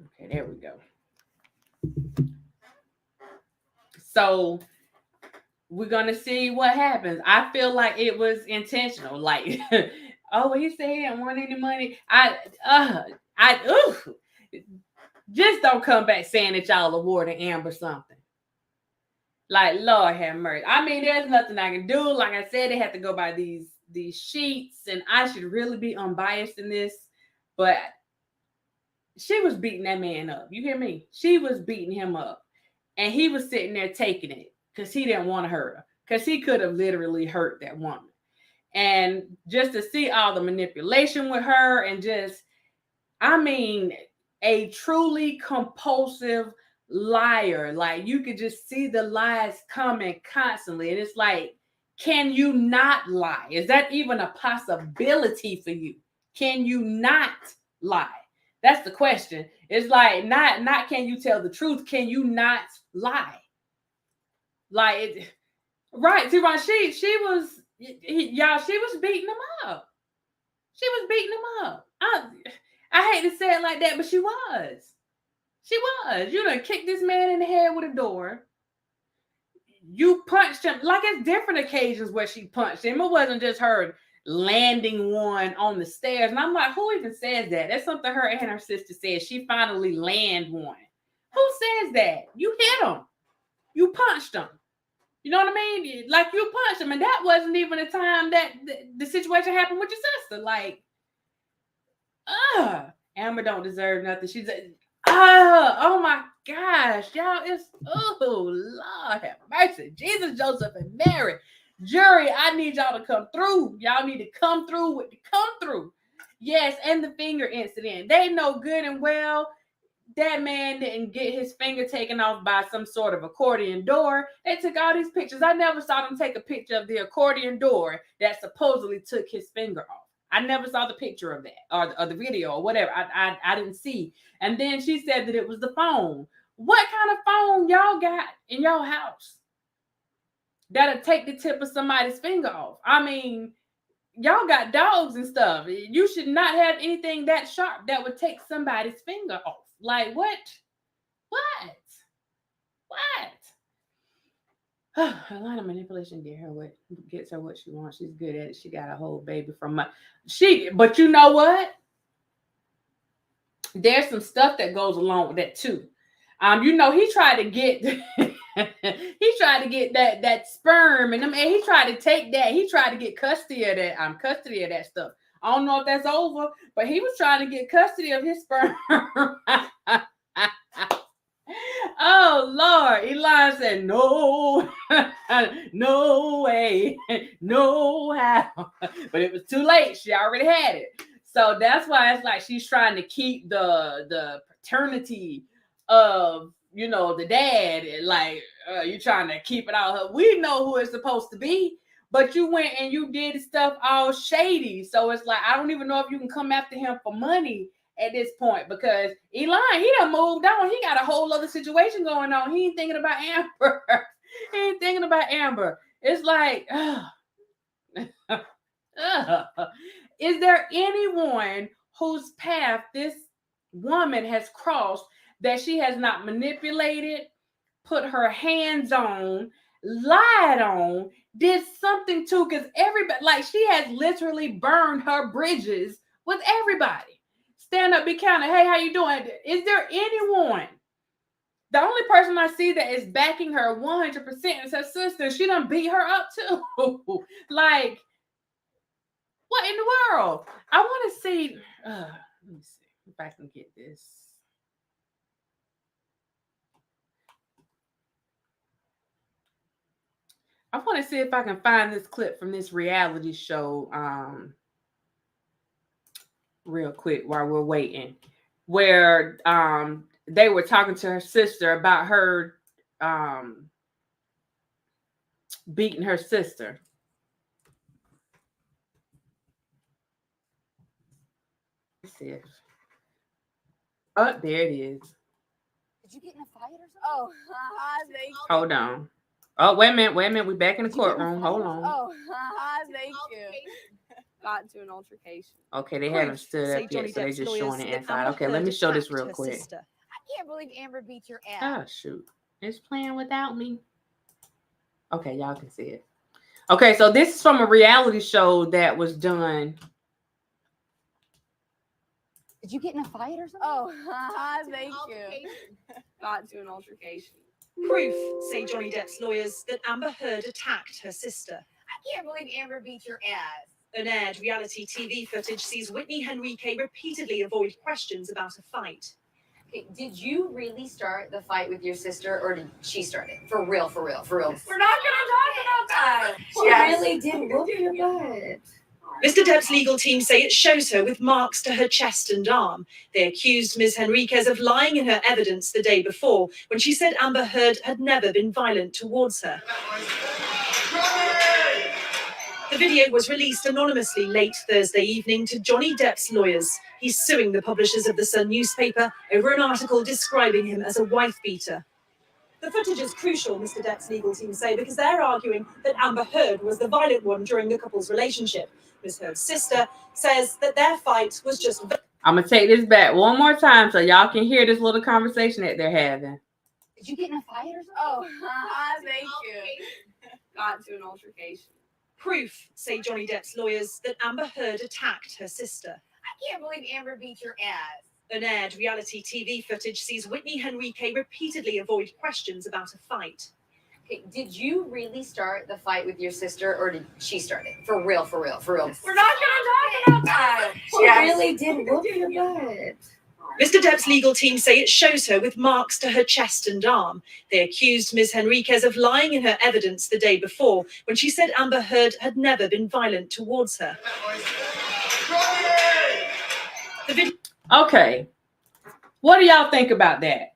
Okay, there we go. So we're gonna see what happens. I feel like it was intentional. Like, oh, he said he didn't want any money. Just don't come back saying that y'all awarded Amber something. Like, Lord have mercy. I mean, there's nothing I can do. Like I said, they have to go by these sheets, and I should really be unbiased in this, but she was beating that man up. You hear me? She was beating him up, and he was sitting there taking it because he didn't want to hurt her, because he could have literally hurt that woman. And just to see all the manipulation with her, and just, I mean, a truly compulsive liar. Like, you could just see the lies coming constantly. And it's like, can you not lie? Is that even a possibility for you? Can you not lie? That's the question. It's like, not can you tell the truth? Can you not lie? Like, right, T-Ron, she was, y'all, she was beating him up. She was beating him up. I hate to say it like that, but she was. She was. You done kicked this man in the head with a door. You punched him. Like, it's different occasions where she punched him. It wasn't just her landing one on the stairs. And I'm like, who even says that? That's something her and her sister said. She finally land one. Who says that? You hit him. You punched him. You know what I mean? Like, you punched him. And that wasn't even the time that the situation happened with your sister. Like, Amber don't deserve nothing. She's oh my gosh, y'all, it's, oh Lord have mercy. Jesus, Joseph, and Mary. Jury, I need y'all to come through. Y'all need to come through with the come through. Yes, and the finger incident. They know good and well that man didn't get his finger taken off by some sort of accordion door. They took all these pictures. I never saw them take a picture of the accordion door that supposedly took his finger off. I never saw the picture of that or the video or whatever. I didn't see. And then she said that it was the phone. What kind of phone y'all got in your house that'll take the tip of somebody's finger off? I mean, y'all got dogs and stuff. You should not have anything that sharp that would take somebody's finger off. Like, what? A lot of manipulation gets her what she wants. She's good at it. She got a whole baby from but you know what? There's some stuff that goes along with that too. You know, he tried to get that sperm, and he tried to take that. He tried to get custody of that stuff. I don't know if that's over, but he was trying to get custody of his sperm. Oh Lord, Elon said no, no way, no how. But it was too late. She already had it. So that's why it's like she's trying to keep the paternity of, you know, the dad. Like, you're trying to keep it out. We know who it's supposed to be, but you went and you did stuff all shady. So it's like, I don't even know if you can come after him for money at this point, because Elon, he done moved on. He got a whole other situation going on. He ain't thinking about Amber. He ain't thinking about Amber. It's like, is there anyone whose path this woman has crossed that she has not manipulated, put her hands on, lied on, did something to? Because everybody, like, she has literally burned her bridges with everybody. Stand up, be counted. Hey, how you doing? Is there anyone? The only person I see that is backing her 100% is her sister. She done beat her up too. Like, what in the world? I want to see. Let me see if I can get this. I want to see if I can find this clip from this reality show. Real quick while we're waiting, where they were talking to her sister about her beating her sister. Let's see it. Oh, there it is. Did you get in a fight or something? Oh, thank you. Hold on. Oh, wait a minute. We back in the courtroom. Hold on. Oh, thank you. Got into an altercation. Okay, they haven't stood up yet, so they just showing it inside. Okay, let me show this real quick. I can't believe Amber beat your ass. Oh, shoot. It's playing without me. Okay, y'all can see it. Okay, so this is from a reality show that was done. Did you get in a fight or something? Oh, thank you. Got into an altercation. Proof, say Johnny Depp's lawyers, that Amber Heard attacked her sister. I can't believe Amber beat your ass. Unaired reality TV footage sees Whitney Henrique repeatedly avoid questions about a fight. Okay, did you really start the fight with your sister, or did she start it? For real, for real, for real. We're not gonna talk about that. She really did whoop your butt. Mr. Depp's legal team say it shows her with marks to her chest and arm. They accused Ms. Henriquez of lying in her evidence the day before when she said Amber Heard had never been violent towards her. The video was released anonymously late Thursday evening to Johnny Depp's lawyers. He's suing the publishers of the Sun newspaper over an article describing him as a wife-beater. The footage is crucial, Mr. Depp's legal team say, because they're arguing that Amber Heard was the violent one during the couple's relationship. Ms. Heard's sister says that their fight was just... I'm going to take this back one more time so y'all can hear this little conversation that they're having. Did you get in a fight or something? Oh, thank you. Got into an altercation. Proof, say Johnny Depp's lawyers, that Amber Heard attacked her sister. I can't believe Amber beat your ass. Unaired reality TV footage sees Whitney Henrique repeatedly avoid questions about a fight. Okay, did you really start the fight with your sister, or did she start it? For real, for real, for real. We're not gonna talk about that. She really did whoop your butt. Mr. Depp's legal team say it shows her with marks to her chest and arm. They accused Ms. Henriquez of lying in her evidence the day before when she said Amber Heard had never been violent towards her. The video... Okay. What do y'all think about that?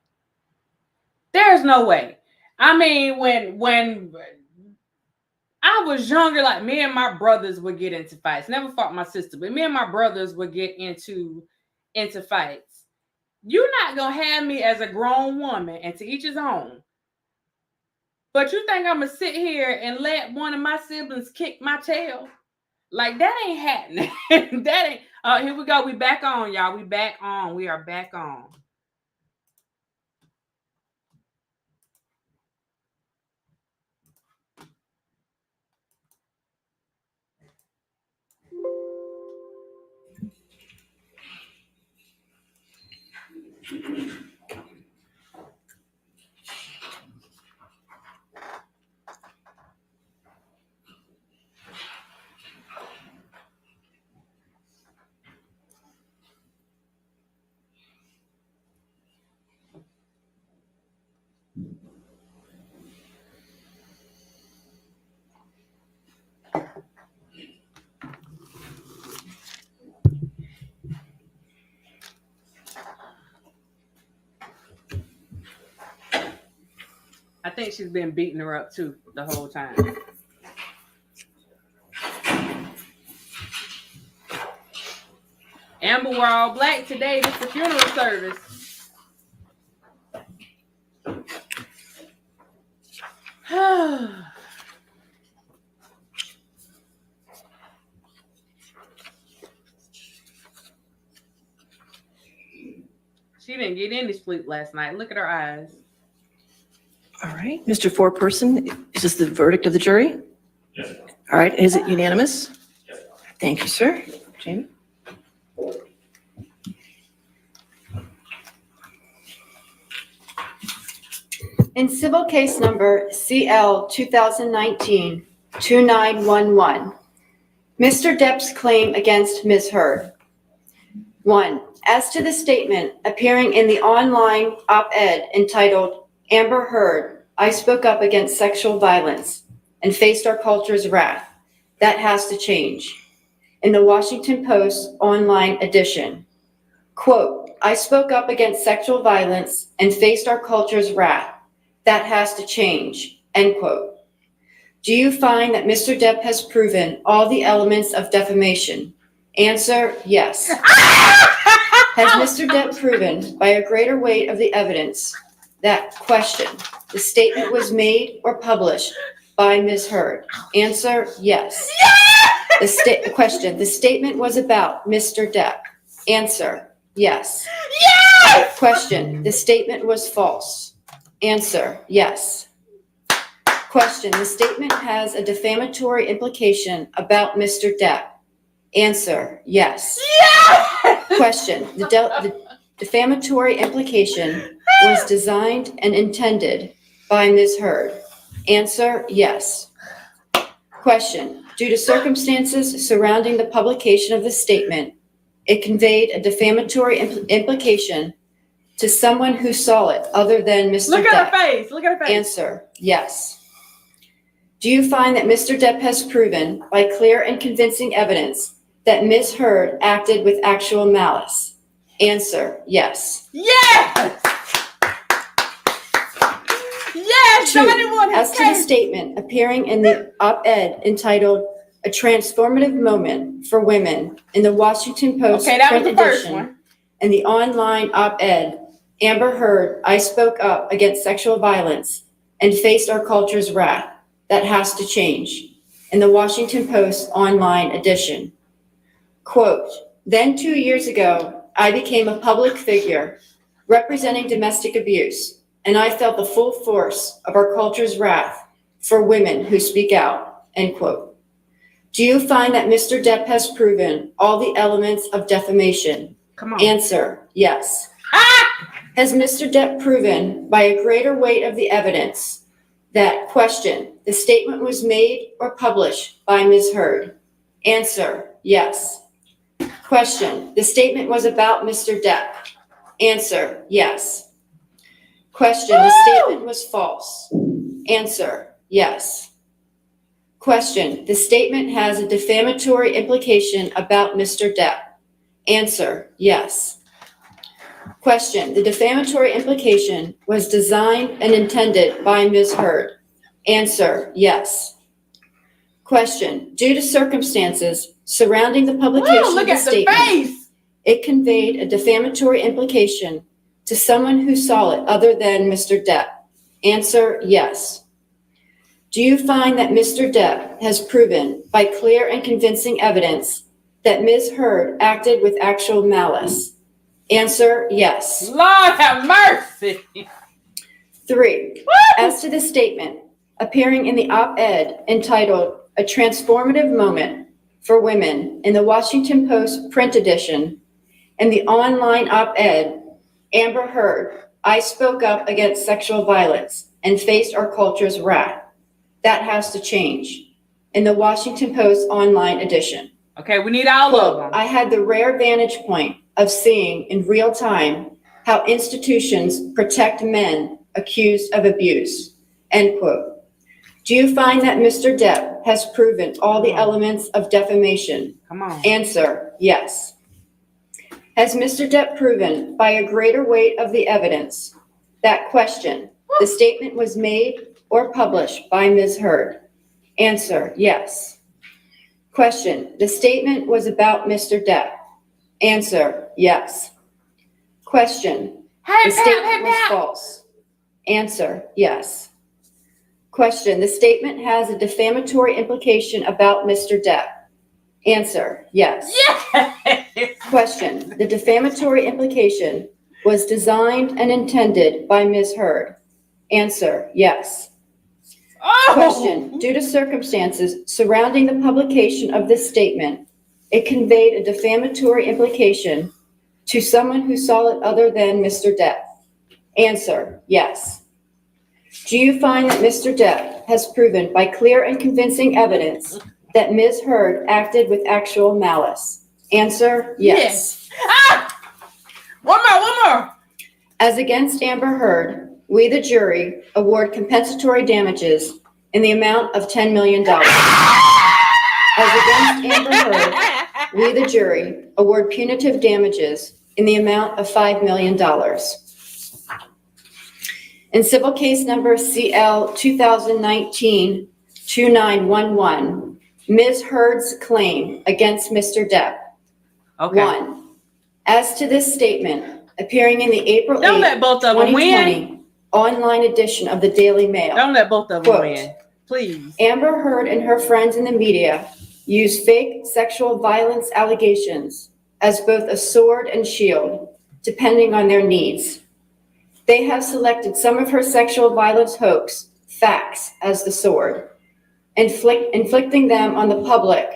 There's no way. I mean, when I was younger, like me and my brothers would get into fights. Never fought my sister, but me and my brothers would get into fights. You're not gonna have me as a grown woman, and to each his own. But you think I'm gonna sit here and let one of my siblings kick my tail? Like, that ain't happening. That ain't. Here we go. We back on, y'all. We back on. We are back on. I think she's been beating her up too the whole time. Amber, we're all black today. This is the funeral service. She didn't get any sleep last night. Look at her eyes. All right, Mr. Foreperson, is this the verdict of the jury? Yes. All right, is it unanimous? Yes. Thank you, sir. Jamie? In civil case number CL 2019-2911, Mr. Depp's claim against Ms. Heard. 1. As to the statement appearing in the online op-ed entitled, Amber Heard, I spoke up against sexual violence and faced our culture's wrath. That has to change. In the Washington Post online edition, quote, I spoke up against sexual violence and faced our culture's wrath. That has to change, end quote. Do you find that Mr. Depp has proven all the elements of defamation? Answer, yes. Has Mr. Depp proven by a greater weight of the evidence that question, the statement was made or published by Ms. Heard? Answer, yes. Question, the statement was about Mr. Depp? Answer, yes. Yes! Question, the statement was false? Answer, yes. Question, the statement has a defamatory implication about Mr. Depp? Answer, yes. Yes! Question, the defamatory implication was designed and intended by Ms. Heard? Answer, yes. Question, due to circumstances surrounding the publication of the statement, it conveyed a defamatory implication to someone who saw it other than Mr. Look Depp. at her face. Look at her face. Answer, yes. Do you find that Mr. Depp has proven by clear and convincing evidence that Ms. Heard acted with actual malice? Answer, yes. Yes! Yes! Two, Somebody won his as to the case. statement appearing in the op-ed entitled "A Transformative Moment for Women" in the Washington Post Okay, that was print the first edition, one. and the online op-ed, Amber Heard, I spoke up against sexual violence and faced our culture's wrath. That has to change, in the Washington Post online edition. Quote, then 2 years ago, I became a public figure representing domestic abuse, and I felt the full force of our culture's wrath for women who speak out, end quote. Do you find that Mr. Depp has proven all the elements of defamation? Come on. Answer, yes. Has Mr. Depp proven by a greater weight of the evidence that, question, the statement was made or published by Ms. Heard? Answer, yes. Question, the statement was about Mr. Depp? Answer, yes. Question, the statement was false? Answer, yes. Question, the statement has a defamatory implication about Mr. Depp? Answer, yes. Question, the defamatory implication was designed and intended by Ms. Heard? Answer, yes. Question, due to circumstances surrounding the publication Ooh, look of the at the statement, face. it conveyed a defamatory implication to someone who saw it other than Mr. Depp? Answer, yes. Do you find that Mr. Depp has proven by clear and convincing evidence that Ms. Heard acted with actual malice? Answer, yes. Lord have mercy. 3, as to the statement appearing in the op-ed entitled "A Transformative Moment for Women" in the Washington Post print edition, and the online op-ed, Amber Heard, I spoke up against sexual violence and faced our culture's wrath. That has to change, in the Washington Post online edition. Okay, we need all of Quote, them. I had the rare vantage point of seeing in real time how institutions protect men accused of abuse, end quote. Do you find that Mr. Depp has proven all the elements of defamation? Come on. Answer, yes. Has Mr. Depp proven by a greater weight of the evidence that, question, the statement was made or published by Ms. Heard? Answer, yes. Question, the statement was about Mr. Depp? Answer, yes. Question, the statement was false? Answer, yes. Question, the statement has a defamatory implication about Mr. Depp? Answer, yes. Yes. Question, the defamatory implication was designed and intended by Ms. Heard? Answer, yes. Oh. Question, due to circumstances surrounding the publication of this statement, it conveyed a defamatory implication to someone who saw it other than Mr. Depp? Answer, yes. Do you find that Mr. Depp has proven by clear and convincing evidence that Ms. Heard acted with actual malice? Answer, yes. Ah! One more. As against Amber Heard, we, the jury, award compensatory damages in the amount of $10 million. As against Amber Heard, we, the jury, award punitive damages in the amount of $5 million. In civil case number CL 2019-2911, Ms. Heard's claim against Mr. Depp. Okay. 1, as to this statement appearing in the April 8, Don't let both of them 2020 win. online edition of the Daily Mail. Don't let both of them Quote, win. Please. Amber Heard and her friends in the media use fake sexual violence allegations as both a sword and shield, depending on their needs. They have selected some of her sexual violence hoax facts as the sword, inflicting them on the public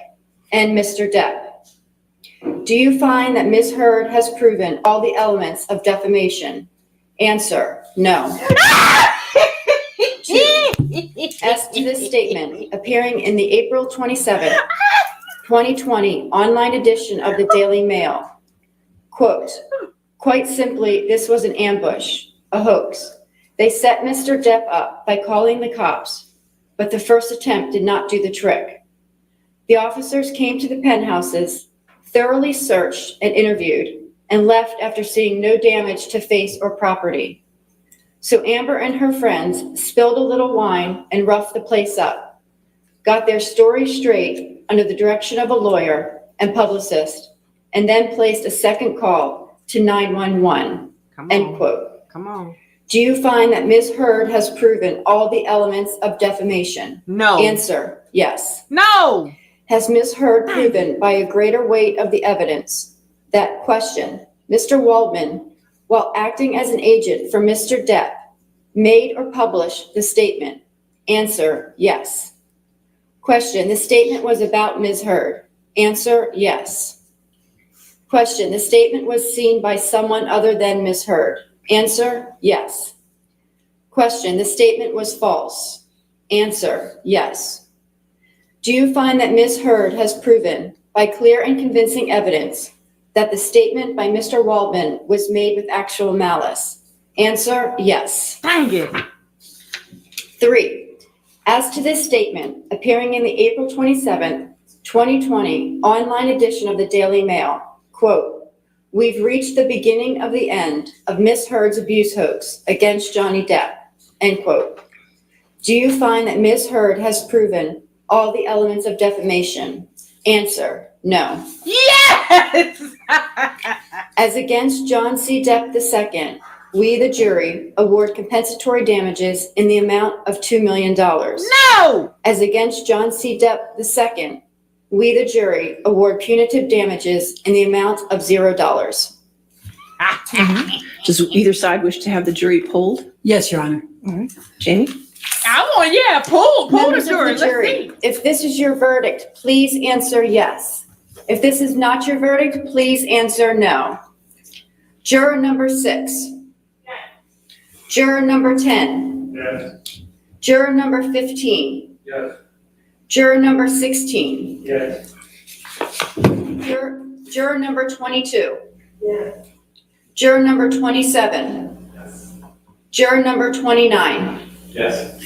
and Mr. Depp. Do you find that Ms. Heard has proven all the elements of defamation? Answer, no. As to this statement appearing in the April 27, 2020 online edition of the Daily Mail, quote, quite simply, this was an ambush, a hoax. They set Mr. Depp up by calling the cops, but the first attempt did not do the trick. The officers came to the penthouses, thoroughly searched and interviewed, and left after seeing no damage to face or property. So Amber and her friends spilled a little wine and roughed the place up, got their story straight under the direction of a lawyer and publicist, and then placed a second call to 911, end quote. Come on. Do you find that Ms. Heard has proven all the elements of defamation? No. Answer, yes. No. Has Ms. Heard proven by a greater weight of the evidence that question, Mr. Waldman, while acting as an agent for Mr. Depp, made or published the statement? Answer, yes. Question, the statement was about Ms. Heard. Answer, yes. Question, the statement was seen by someone other than Ms. Heard. Answer, yes. Question, the statement was false. Answer, yes. Do you find that Ms. Heard has proven by clear and convincing evidence that the statement by Mr. Waldman was made with actual malice? Answer, yes. Dang it. 3, as to this statement appearing in the April 27, 2020 online edition of the Daily Mail, quote, we've reached the beginning of the end of Ms. Heard's abuse hoax against Johnny Depp, end quote. Do you find that Ms. Heard has proven all the elements of defamation? Answer, no. Yes! As against John C. Depp II, we, the jury, award compensatory damages in the amount of $2 million. No! As against John C. Depp II, we, the jury, award punitive damages in the amount of $0. Does either side wish to have the jury polled? Yes, Your Honor. All right. Jamie? I want, yeah, pull the Members of jury. the Let's jury, see. if this is your verdict, please answer yes. If this is not your verdict, please answer no. Juror number 6. Juror number 10. Yes. Juror number 15. Yes. Juror number 16. Yes. Juror number 22. Yes. Juror number 27. Yes. Juror number 29. Yes.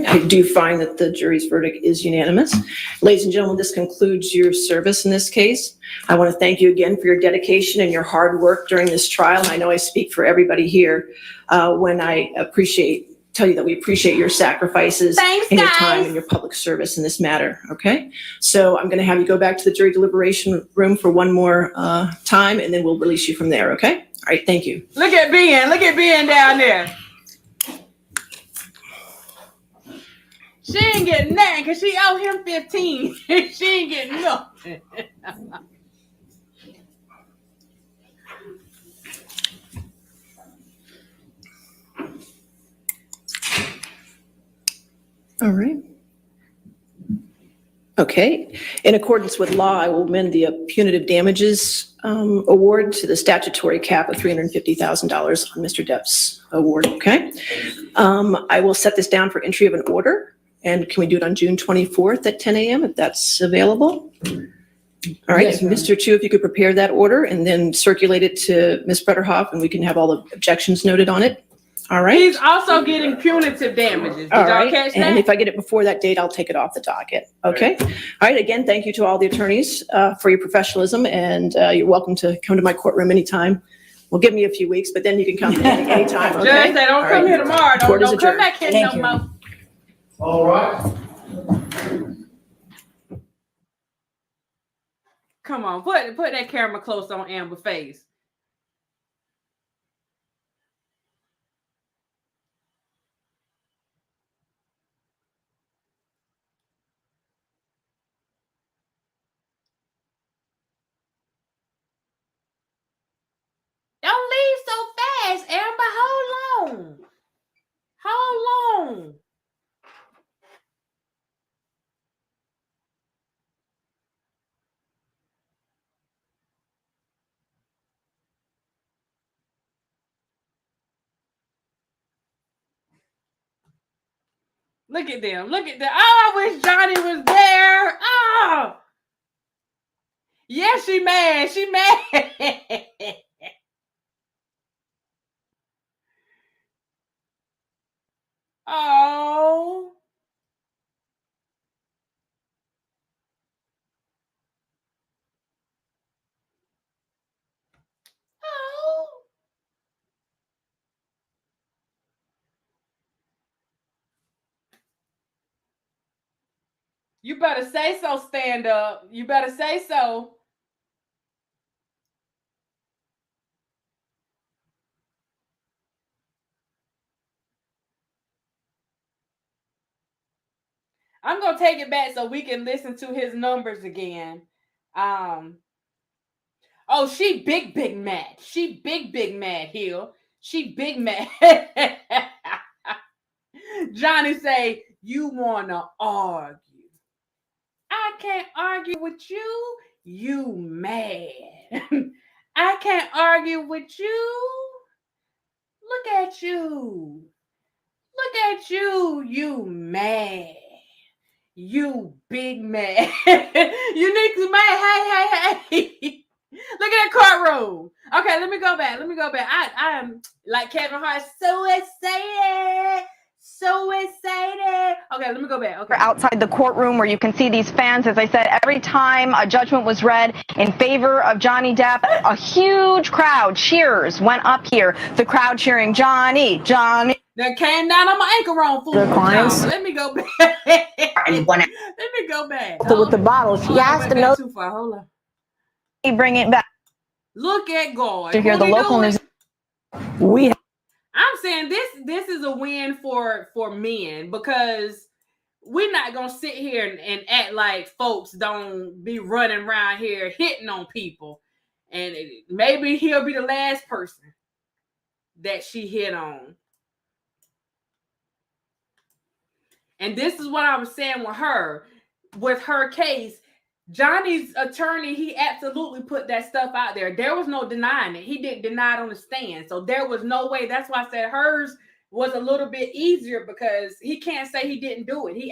I do find that the jury's verdict is unanimous. Ladies and gentlemen, this concludes your service in this case. I want to thank you again for your dedication and your hard work during this trial. And I know I speak for everybody here when I tell you that we appreciate your sacrifices and your time and your public service in this matter, okay? So I'm going to have you go back to the jury deliberation room for one more time, and then we'll release you from there, okay? All right, thank you. Look at Ben down there. She ain't getting nothing because she owe him 15. She ain't getting nothing. All right. Okay. In accordance with law, I will amend the punitive damages award to the statutory cap of $350,000 on Mr. Depp's award, okay? I will set this down for entry of an order. And can we do it on June 24th at 10 a.m. if that's available? All right, Yes, ma'am. Mr. Chu, if you could prepare that order and then circulate it to Ms. Bretterhoff, and we can have all the objections noted on it. All right? He's also getting punitive damages. Did All y'all right, catch and that? if I get it before that date, I'll take it off the docket, okay? All right, again, thank you to all the attorneys for your professionalism, and you're welcome to come to my courtroom anytime. Well, give me a few weeks, but then you can come anytime, okay? Judge, they don't All come right. here tomorrow. Court is Don't come adjourned. back here Thank no you. more. All right. Come on, put that camera close on Amber's face. Don't leave so fast, Amber. Hold on. Hold on. Look at them. Look at them. Oh, I wish Johnny was there. Oh. Yeah, she mad. She mad. Oh. Oh. You better say so, stand up. You better say so. I'm going to take it back so we can listen to his numbers again. Oh, she big mad. She big mad, Hill. She big mad. Johnny say, you want to argue. I can't argue with you. You mad. I can't argue with you. Look at you. Look at you. You mad. You big mad. You need to mad. Hey. Look at that courtroom. Okay, let me go back. I am like Kevin Hart, so excited. So excited. Okay, let me go back. Okay. Outside the courtroom where you can see these fans, as I said, every time a judgment was read in favor of Johnny Depp, a huge crowd, cheers, went up here. The crowd cheering, Johnny. That came down on my ankle wrong, fool. Let me go back. Let me go back. With the bottle, she has to know. Too far. Hold on. Bring it back. Look at God. To hear the local news. I'm saying this is a win for men, because we're not gonna sit here and act like folks don't be running around here hitting on people, and maybe he'll be the last person that she hit on. And this is what I was saying with her case. Johnny's attorney, he absolutely put that stuff out there. There was no denying it. He didn't deny it on the stand. So there was no way. That's why I said hers was a little bit easier, because he can't say he didn't do it. He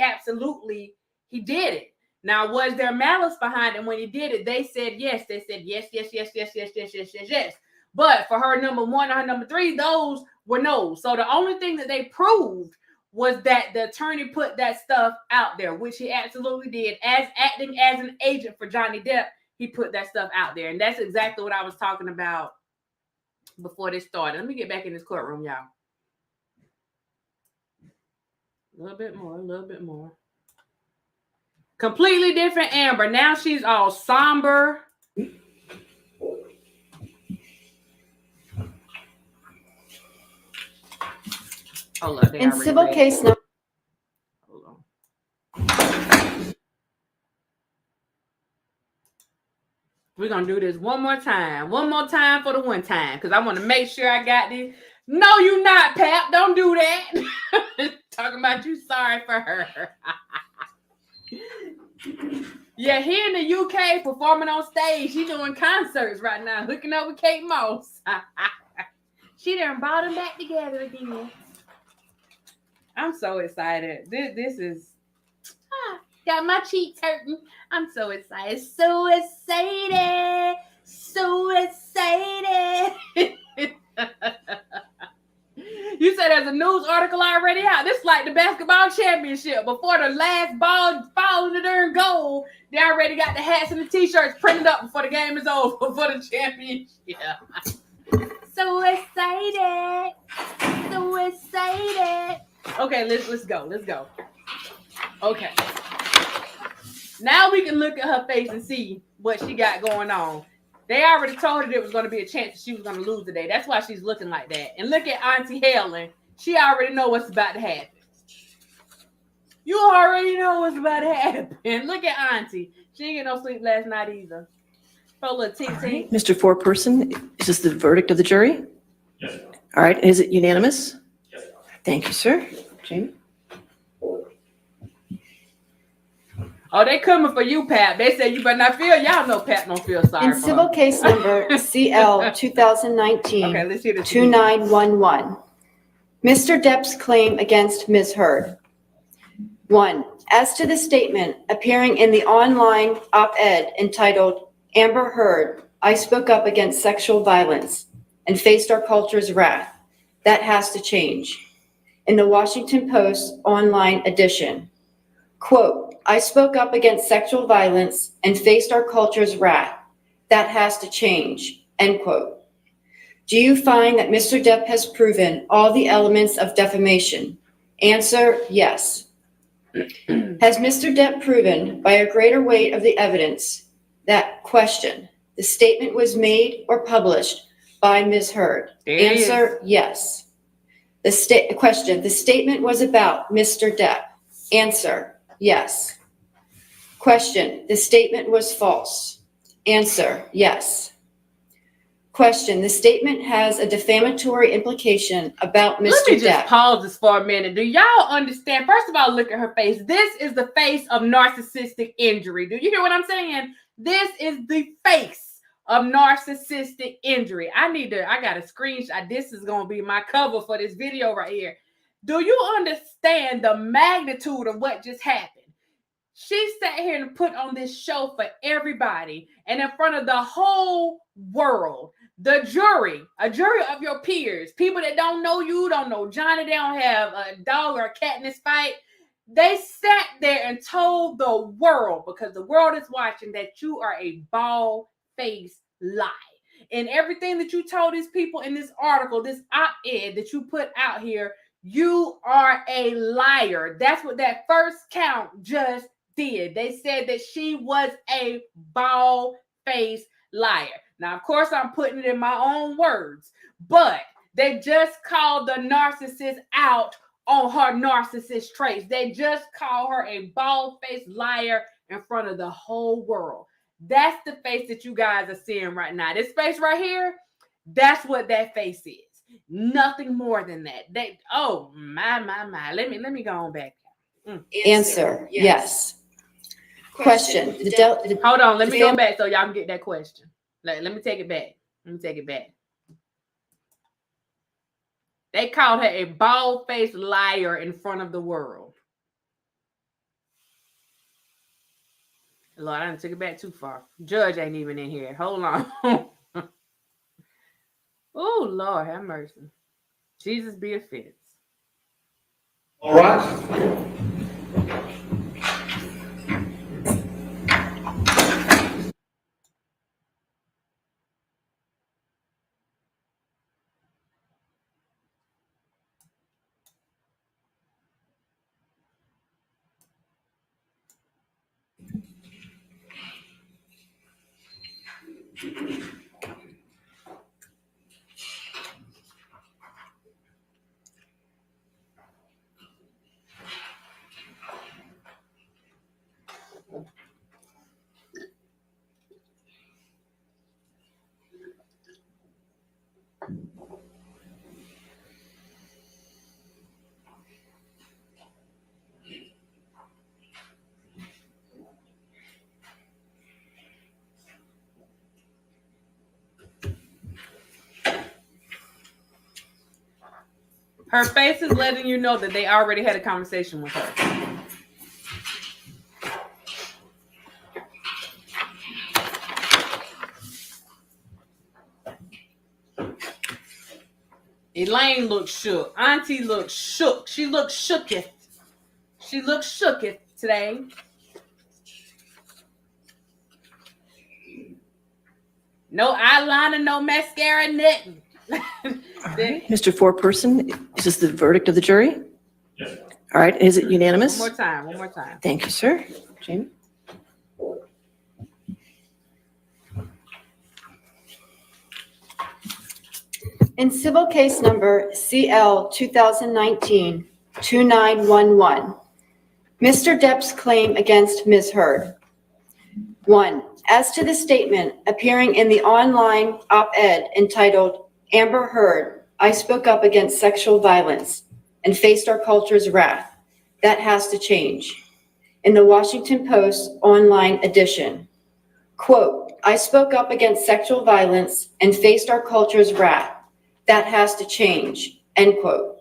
did it. Now, was there malice behind it when he did it? They said yes. They said yes. But for her number one and her number three, those were no. So the only thing that they proved was that the attorney put that stuff out there, which he absolutely did. As acting as an agent for Johnny Depp, he put that stuff out there. And that's exactly what I was talking about before this started. Let me get back in this courtroom, y'all. A little bit more. Completely different Amber. Now she's all somber. Hold on, In civil case number. Hold on. We're going to do this one more time. One more time for the one time, because I want to make sure I got this. No, you not, Pap. Don't do that. Talking about you sorry for her. Yeah, here in the UK, performing on stage. She's doing concerts right now, hooking up with Kate Moss. She done brought them back together again. I'm so excited. This is got my cheeks hurting. I'm so excited. So excited. You said there's a news article already out. This is like the basketball championship. Before the last ball fall in the darn goal, they already got the hats and the t-shirts printed up before the game is over for the championship. So excited. Okay, let's go. Okay. Now we can look at her face and see what she got going on. They already told her there was going to be a chance that she was going to lose today. That's why she's looking like that. And look at Auntie Helen. She already know what's about to happen. You already know what's about to happen. Look at Auntie. She didn't get no sleep last night either. Her little tink. Mr. Foreperson, is this the verdict of the jury? Yes. All right. Is it unanimous? Yes. Thank you, sir. Jamie? Oh, they coming for you, Pap. They said you better not feel. Y'all know Pap don't feel sorry In for civil her. case number CL 2019 Okay, let's hear this. 2911, Mr. Depp's claim against Ms. Heard. 1. As to the statement appearing in the online op-ed entitled, Amber Heard, I spoke up against sexual violence and faced our culture's wrath. That has to change. In the Washington Post online edition, quote, I spoke up against sexual violence and faced our culture's wrath. That has to change, end quote. Do you find that Mr. Depp has proven all the elements of defamation? Answer, yes. Has Mr. Depp proven by a greater weight of the evidence that question, the statement was made or published by Ms. Heard? Answer, yes. Question, the statement was about Mr. Depp. Answer, yes. Question, the statement was false. Answer, yes. Question, the statement has a defamatory implication about Mr. Depp. Let me just pause this for a minute. Do y'all understand? First of all, look at her face. This is the face of narcissistic injury. Do you hear what I'm saying? This is the face of narcissistic injury. I got a screenshot. This is going to be my cover for this video right here. Do you understand the magnitude of what just happened? She sat here and put on this show for everybody and in front of the whole world. The jury, a jury of your peers, people that don't know you, don't know Johnny, they don't have a dog or a cat in this fight. They sat there and told the world, because the world is watching, that you are a bald-faced lie. And everything that you told these people in this article, this op-ed that you put out here, you are a liar. That's what that first count just did. They said that she was a bald-faced liar. Now, of course, I'm putting it in my own words, but they just called the narcissist out on her narcissist traits. They just called her a bald-faced liar in front of the whole world. That's the face that you guys are seeing right now. This face right here, that's what that face is. Nothing more than that. Oh, my. Let me go on back. Answer, yes. Question. Hold on, let me go back so y'all can get that question. Let me take it back. They called her a bald-faced liar in front of the world. Lord, I done took it back too far. Judge ain't even in here. Hold on. Oh, Lord, have mercy. Jesus be offended. All right. Her face is letting you know that they already had a conversation with her. Elaine looks shook. Auntie looks shook. She looks shooketh. She looks shooketh today. No eyeliner, no mascara, nothing. All right. Mr. Foreperson, is this the verdict of the jury? Yes. All right. Is it unanimous? One more time. Thank you, sir. Jamie? In civil case number CL 2019-2911, Mr. Depp's claim against Ms. Heard. 1. As to the statement appearing in the online op-ed entitled, Amber Heard, I spoke up against sexual violence and faced our culture's wrath. That has to change. In the Washington Post online edition, quote, I spoke up against sexual violence and faced our culture's wrath. That has to change, end quote.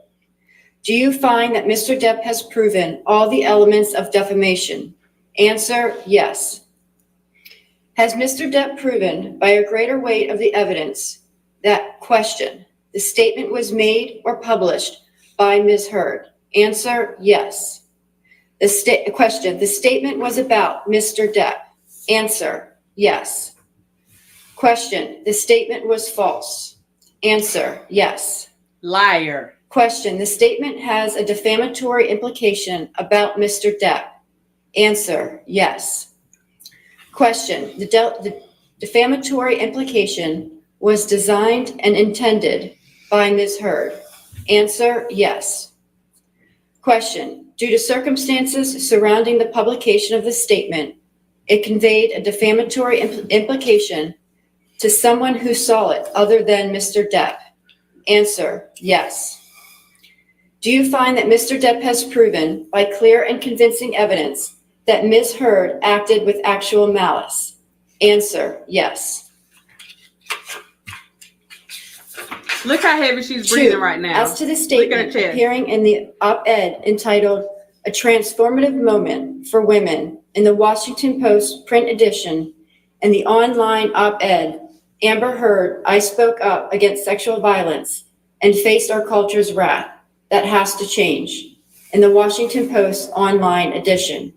Do you find that Mr. Depp has proven all the elements of defamation? Answer, yes. Has Mr. Depp proven by a greater weight of the evidence that question, the statement was made or published by Ms. Heard? Answer, yes. Question, the statement was about Mr. Depp. Answer, yes. Question, the statement was false. Answer, yes. Liar. Question, the statement has a defamatory implication about Mr. Depp. Answer, yes. Question, the defamatory implication was designed and intended by Ms. Heard. Answer, yes. Question, due to circumstances surrounding the publication of the statement, it conveyed a defamatory implication to someone who saw it other than Mr. Depp. Answer, yes. Do you find that Mr. Depp has proven by clear and convincing evidence that Ms. Heard acted with actual malice? Answer, yes. Look how heavy she's breathing right now. As to the statement appearing in the op-ed entitled A Transformative Moment for Women in the Washington Post print edition and the online op-ed, Amber Heard, I spoke up against sexual violence and faced our culture's wrath. That has to change. In the Washington Post online edition.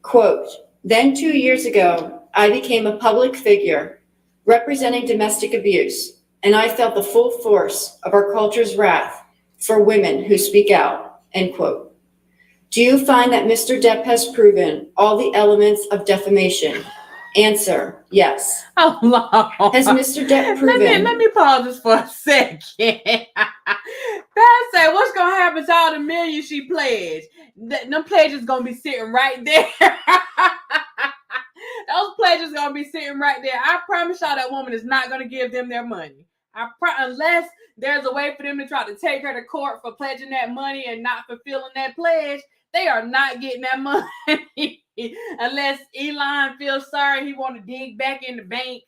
Quote, then 2 years ago, I became a public figure representing domestic abuse, and I felt the full force of our culture's wrath for women who speak out, end quote. Do you find that Mr. Depp has proven all the elements of defamation? Answer, yes. Oh, Lord. Has Mr. Depp proven... Let me pause this for a second. That's say, what's going to happen to all the millions she pledged? Them pledges going to be sitting right there. Those pledges going to be sitting right there. I promise y'all that woman is not going to give them their money. Unless there's a way for them to try to take her to court for pledging that money and not fulfilling that pledge, they are not getting that money. Unless Elon feels sorry, he want to dig back in the bank.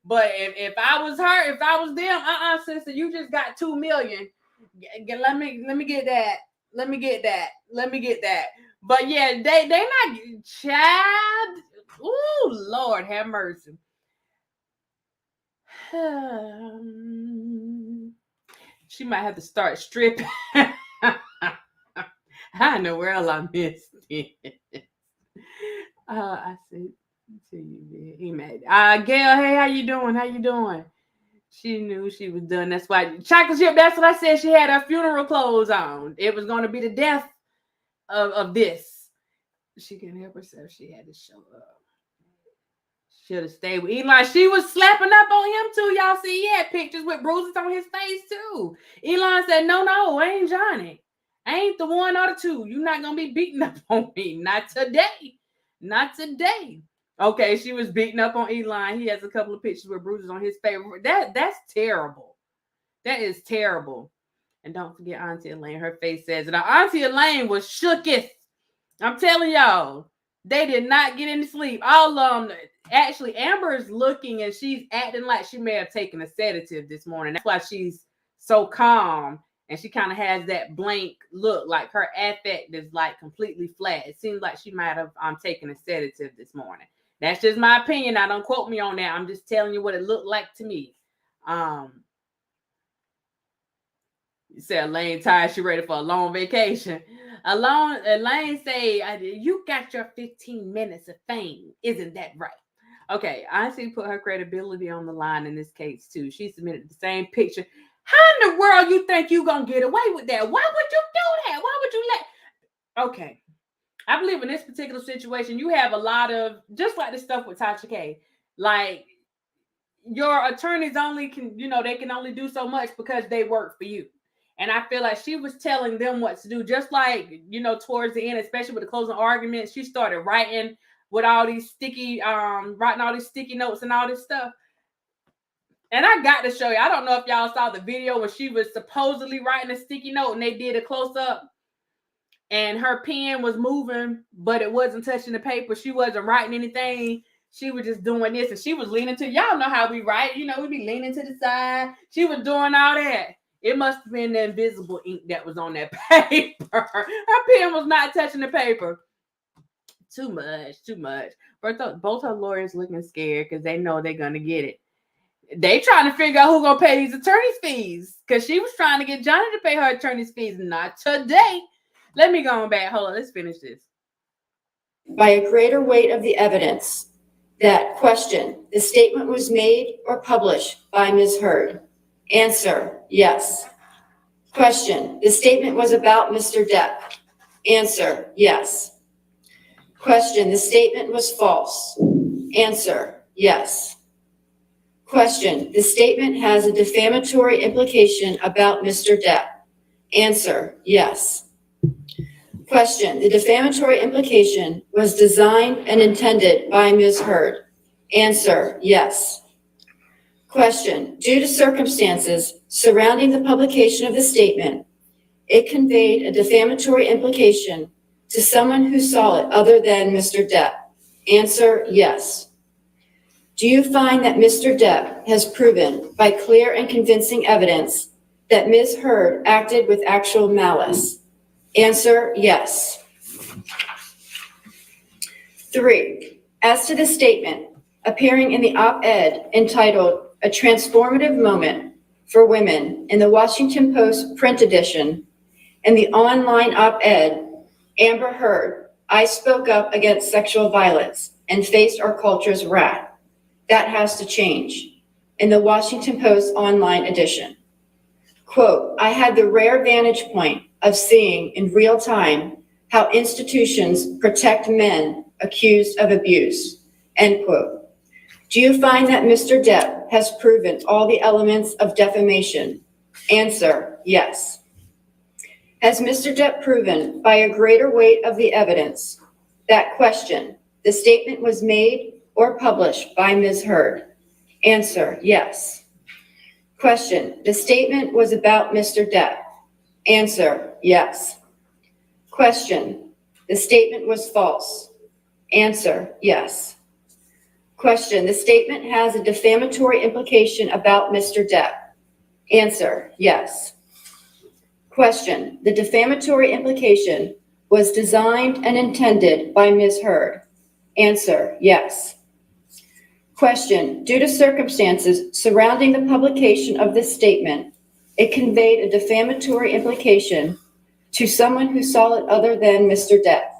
But if I was her, if I was them, sister, you just got $2 million. Let me get that. Let me get that. But yeah, they not child. Ooh, Lord have mercy. She might have to start stripping. I know where else I missed it. I see you. He mad. Gail, hey, how you doing? She knew she was done. That's why chocolate chip. That's what I said. She had her funeral clothes on. It was going to be the death of this. She couldn't help herself. She had to show up. Should have stayed with Elon. She was slapping up on him too. Y'all see, he had pictures with bruises on his face too. Elon said, no, I ain't Johnny. I ain't the one or the two. You're not going to be beating up on me. Not today. Okay, she was beating up on Elon. He has a couple of pictures with bruises on his face. That's terrible. That is terrible. And don't forget Auntie Elaine. Her face says it. Now, Auntie Elaine was shooketh. I'm telling y'all, they did not get any sleep. All of them. Actually, Amber is looking and she's acting like she may have taken a sedative this morning. That's why she's so calm. And she kind of has that blank look, like her affect is like completely flat. It seems like she might have taken a sedative this morning. That's just my opinion. Now, don't quote me on that. I'm just telling you what it looked like to me. You said Elaine tired. She ready for a long vacation. Elaine say, you got your 15 minutes of fame. Isn't that right? Okay, I see put her credibility on the line in this case too. She submitted the same picture. How in the world you think you gonna get away with that? Why would you do that? Why would you let? Okay, I believe in this particular situation, you have a lot of, just like the stuff with Tasha K, like your attorneys only can, they can only do so much because they work for you. And I feel like she was telling them what to do, just like, towards the end, especially with the closing arguments, she started writing with all these writing all these sticky notes and all this stuff. And I got to show you, I don't know if y'all saw the video when she was supposedly writing a sticky note and they did a close up and her pen was moving, but it wasn't touching the paper. She wasn't writing anything. She was just doing this and she was leaning to, y'all know how we write, we be leaning to the side. She was doing all that. It must have been the invisible ink that was on that paper. Her pen was not touching the paper. Too much. Both her lawyers looking scared because they know they're gonna get it. They trying to figure out who gonna pay these attorney's fees because she was trying to get Johnny to pay her attorney's fees. Not today. Let me go on back. Hold on. Let's finish this. By a greater weight of the evidence. That question, the statement was made or published by Ms. Heard. Answer, yes. Question, the statement was about Mr. Depp. Answer, yes. Question, the statement was false. Answer, yes. Question, the statement has a defamatory implication about Mr. Depp. Answer, yes. Question, the defamatory implication was designed and intended by Ms. Heard. Answer, yes. Question, due to circumstances surrounding the publication of the statement, it conveyed a defamatory implication to someone who saw it other than Mr. Depp. Answer, yes. Do you find that Mr. Depp has proven by clear and convincing evidence that Ms. Heard acted with actual malice? Answer, yes. 3, as to the statement appearing in the op-ed entitled A Transformative Moment for Women in the Washington Post print edition and the online op-ed, Amber Heard, I spoke up against sexual violence and faced our culture's wrath. That has to change. In the Washington Post online edition. Quote, I had the rare vantage point of seeing in real time how institutions protect men accused of abuse, end quote. Do you find that Mr. Depp has proven all the elements of defamation? Answer, yes. Has Mr. Depp proven by a greater weight of the evidence that question, the statement was made or published by Ms. Heard? Answer, yes. Question, the statement was about Mr. Depp. Answer, yes. Question, the statement was false. Answer, yes. Question, the statement has a defamatory implication about Mr. Depp. Answer, yes. Question, the defamatory implication was designed and intended by Ms. Heard. Answer, yes. Question, due to circumstances surrounding the publication of this statement, it conveyed a defamatory implication to someone who saw it other than Mr. Depp.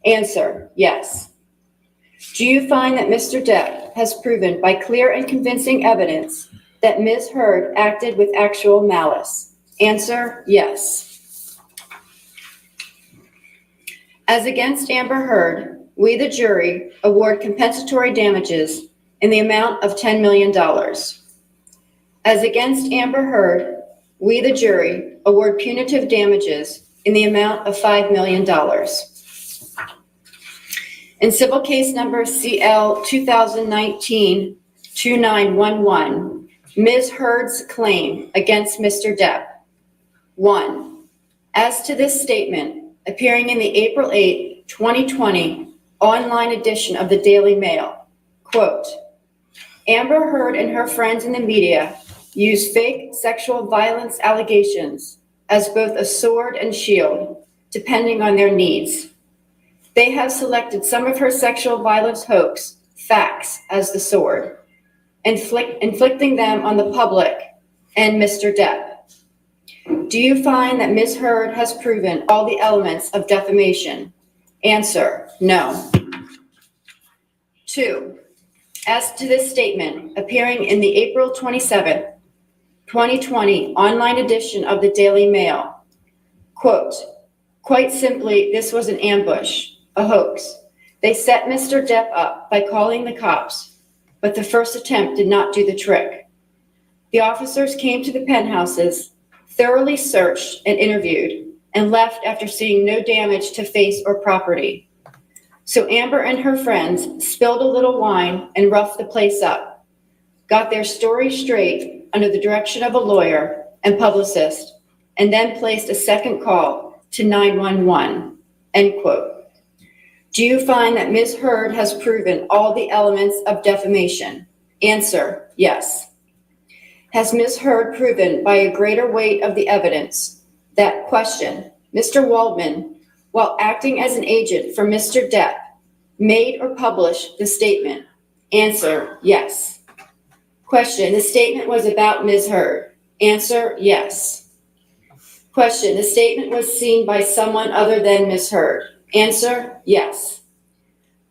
Answer, yes. Do you find that Mr. Depp has proven by clear and convincing evidence that Ms. Heard acted with actual malice? Answer, yes. As against Amber Heard, we, the jury, award compensatory damages in the amount of $10 million. As against Amber Heard, we, the jury, award punitive damages in the amount of $5 million. In civil case number CL 2019-2911, Ms. Heard's claim against Mr. Depp. 1. As to this statement appearing in the April 8, 2020 online edition of the Daily Mail, quote, Amber Heard and her friends in the media use fake sexual violence allegations as both a sword and shield, depending on their needs. They have selected some of her sexual violence hoax facts as the sword, inflicting them on the public and Mr. Depp. Do you find that Ms. Heard has proven all the elements of defamation? Answer, no. 2. As to this statement appearing in the April 27, 2020 online edition of the Daily Mail, quote, quite simply, this was an ambush, a hoax. They set Mr. Depp up by calling the cops, but the first attempt did not do the trick. The officers came to the penthouses, thoroughly searched and interviewed, and left after seeing no damage to face or property. So Amber and her friends spilled a little wine and roughed the place up, got their story straight under the direction of a lawyer and publicist, and then placed a second call to 911, end quote. Do you find that Ms. Heard has proven all the elements of defamation? Answer, yes. has Ms. Heard proven by a greater weight of the evidence that question, Mr. Waldman, while acting as an agent for Mr. Depp, made or published the statement? Answer, yes. Question, the statement was about Ms. Heard. Answer, yes. Question, the statement was seen by someone other than Ms. Heard. Answer, yes.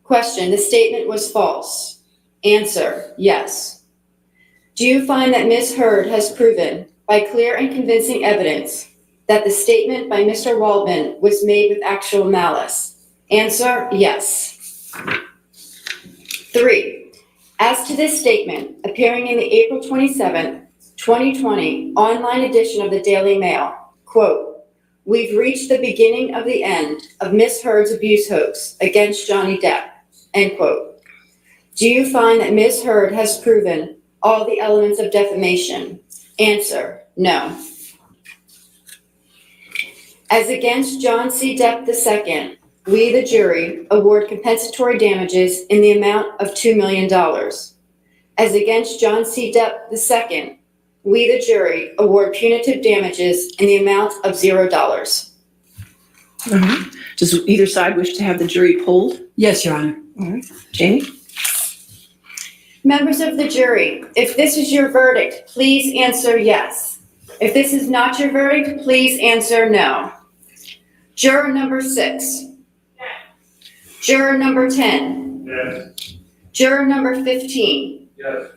Question, the statement was false. Answer, yes. Do you find that Ms. Heard has proven by clear and convincing evidence that the statement by Mr. Waldman was made with actual malice? Answer, yes. 3. As to this statement appearing in the April 27, 2020 online edition of the Daily Mail, quote, "We've reached the beginning of the end of Ms. Heard's abuse hoax against Johnny Depp," end quote. Do you find that Ms. Heard has proven all the elements of defamation? Answer, no. As against John C. Depp II, we, the jury, award compensatory damages in the amount of $2 million. As against John C. Depp II, we, the jury, award punitive damages in the amount of $0. Does either side wish to have the jury polled? Yes, Your Honor. All right. Jamie? Members of the jury, if this is your verdict, please answer yes. If this is not your verdict, please answer no. Juror number 6. Juror number 10. Yes. Juror number 15. Yes.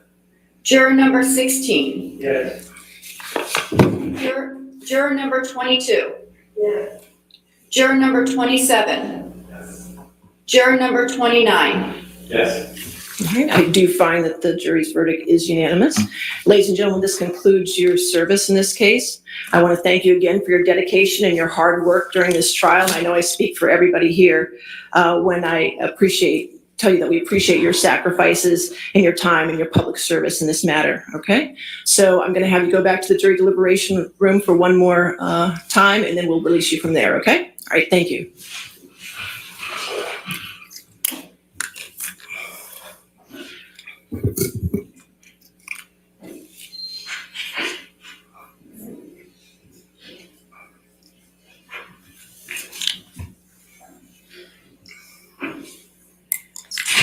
Juror number 16. Yes. Juror number 22. Yes. Juror number 27. Yes. Juror number 29. Yes. All right, I do find that the jury's verdict is unanimous. Ladies and gentlemen, this concludes your service in this case. I want to thank you again for your dedication and your hard work during this trial. I know I speak for everybody here when I tell you that we appreciate your sacrifices and your time and your public service in this matter, okay? So I'm going to have you go back to the jury deliberation room for one more time, and then we'll release you from there, okay? All right, thank you.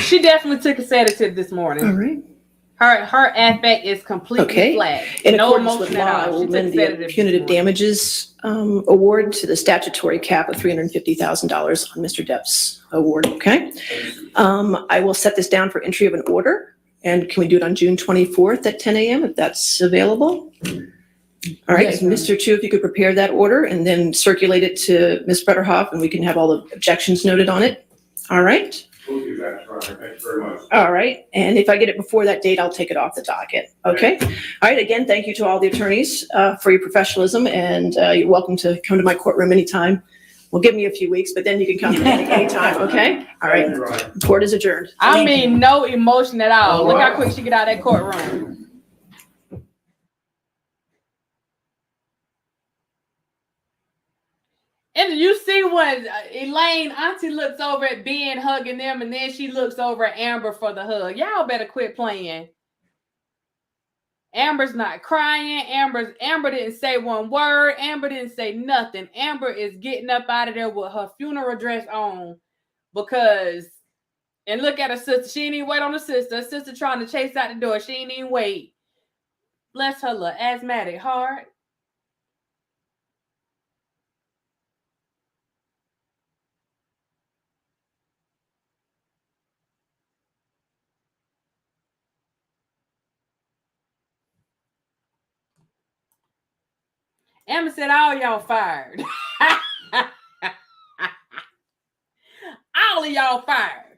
She definitely took a sedative this morning. All right. Her affect is completely flat. In No accordance with emotion at law, I all. will She took amend sedative the this punitive morning. damages award to the statutory cap of $350,000 on Mr. Depp's award, okay? I will set this down for entry of an order, and can we do it on June 24th at 10 a.m. if that's available? All right, Yes, ma'am. Mr. Chu, if you could prepare that order and then circulate it to Ms. Butterhoff, and we can have all the objections noted on it. All right? We'll do that, Your Honor. Thank you very much. All right, and if I get it before that date, I'll take it off the docket, okay? All right, again, thank you to all the attorneys for your professionalism, and you're welcome to come to my courtroom anytime. Well, give me a few weeks, but then you can come anytime, okay? All right, You're right. court is adjourned. I mean, no emotion at all. All Look how right. quick she get out of that courtroom. And you see when Elaine, Auntie looks over at Ben hugging them, and then she looks over at Amber for the hug. Y'all better quit playing. Amber's not crying. Amber didn't say one word. Amber didn't say nothing. Amber is getting up out of there with her funeral dress on because, and look at her sister. She ain't even wait on her sister. Her sister trying to chase out the door. She ain't even wait. Bless her little asthmatic heart. Amber said, all y'all fired. All of y'all fired.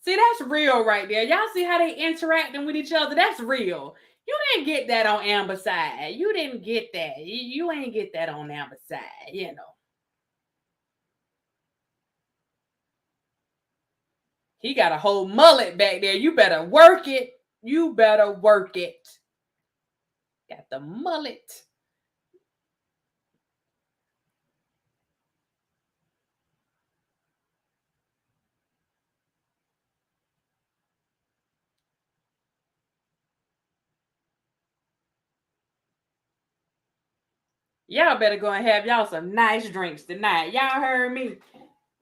See, that's real right there. Y'all see how they interacting with each other? That's real. You didn't get that on Amber's side. You didn't get that. You ain't get that on Amber's side, you know. He got a whole mullet back there. You better work it. You better work it. Got the mullet. Y'all better go and have y'all some nice drinks tonight. Y'all heard me.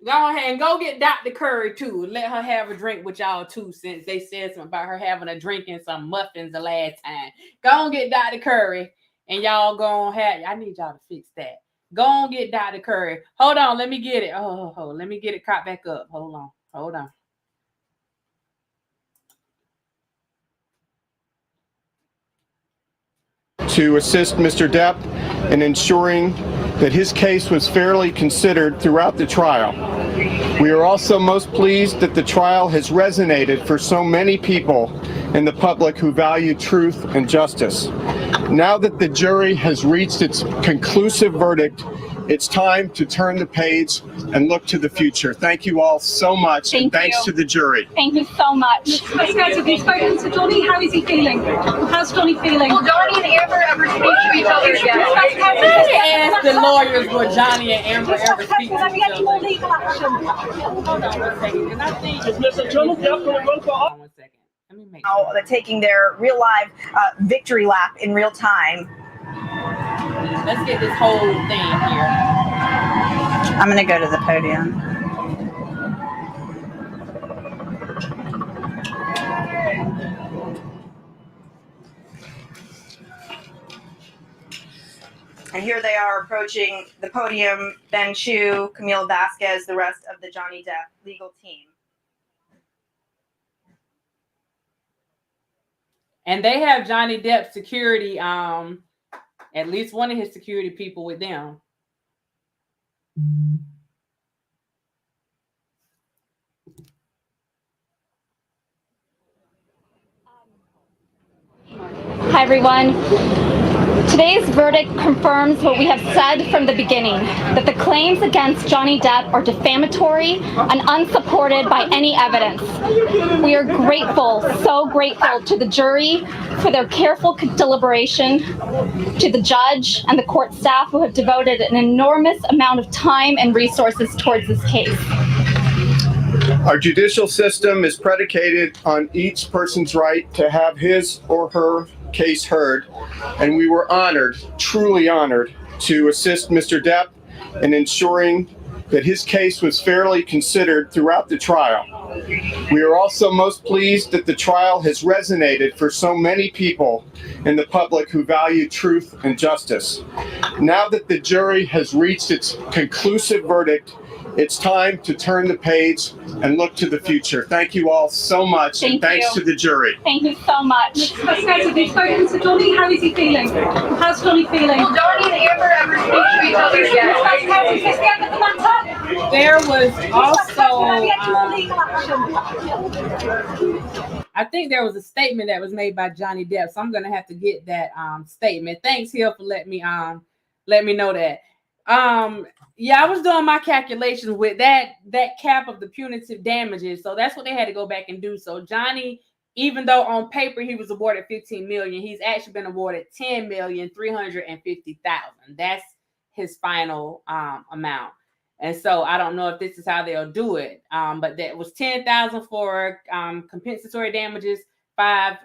Go ahead and go get Dr. Curry too. Let her have a drink with y'all too, since they said something about her having a drink and some muffins the last time. Go and get Dr. Curry and y'all go and have. I need y'all to fix that. Go and get Dr. Curry. Hold on, let me get it. Let me get it caught back up. Hold on. To assist Mr. Depp in ensuring that his case was fairly considered throughout the trial. We are also most pleased that the trial has resonated for so many people in the public who value truth and justice. Now that the jury has reached its conclusive verdict, it's time to turn the page and look to the future. Thank you all so much, and thanks to the jury. Thank you so much. Have you spoken to Johnny? How is he feeling? How's Johnny feeling? Will Johnny and Amber ever speak to each other again? Ask the lawyers will Johnny and Amber ever speak to Have you each had any more other. legal action? Hold on one second. And I think Mr. Johnny Depp going to run for office? 1 second. Let me make Now, they're taking their real live victory lap in real time. Let's get this whole thing here. I'm going to go to the podium. And here they are approaching the podium, Ben Chu, Camille Vasquez, the rest of the Johnny Depp legal team. And they have Johnny Depp security, at least one of his security people with them. Hi, everyone. Today's verdict confirms what we have said from the beginning, that the claims against Johnny Depp are defamatory and unsupported by any evidence. We are grateful, so grateful to the jury for their careful deliberation, to the judge and the court staff who have devoted an enormous amount of time and resources towards this case. Our judicial system is predicated on each person's right to have his or her case heard, and we were honored, truly honored, to assist Mr. Depp in ensuring that his case was fairly considered throughout the trial. We are also most pleased that the trial has resonated for so many people in the public who value truth and justice. Now that the jury has reached its conclusive verdict, it's time to turn the page and look to the future. Thank you all so much, and thanks to the jury. Thank you so much. Have you spoken to Johnny? How is he feeling? How's Johnny feeling? Will Johnny and Amber ever speak to each other again? There was also, I think there was a statement that was made by Johnny Depp, so I'm gonna have to get that statement. Thanks, Hill, for let me know that. Yeah, I was doing my calculations with that cap of the punitive damages, so that's what they had to go back and do. So Johnny, even though on paper he was awarded $15 million, he's actually been awarded $10,350,000. That's his final amount. And so I don't know if this is how they'll do it, but that was $10,000 for compensatory damages, $10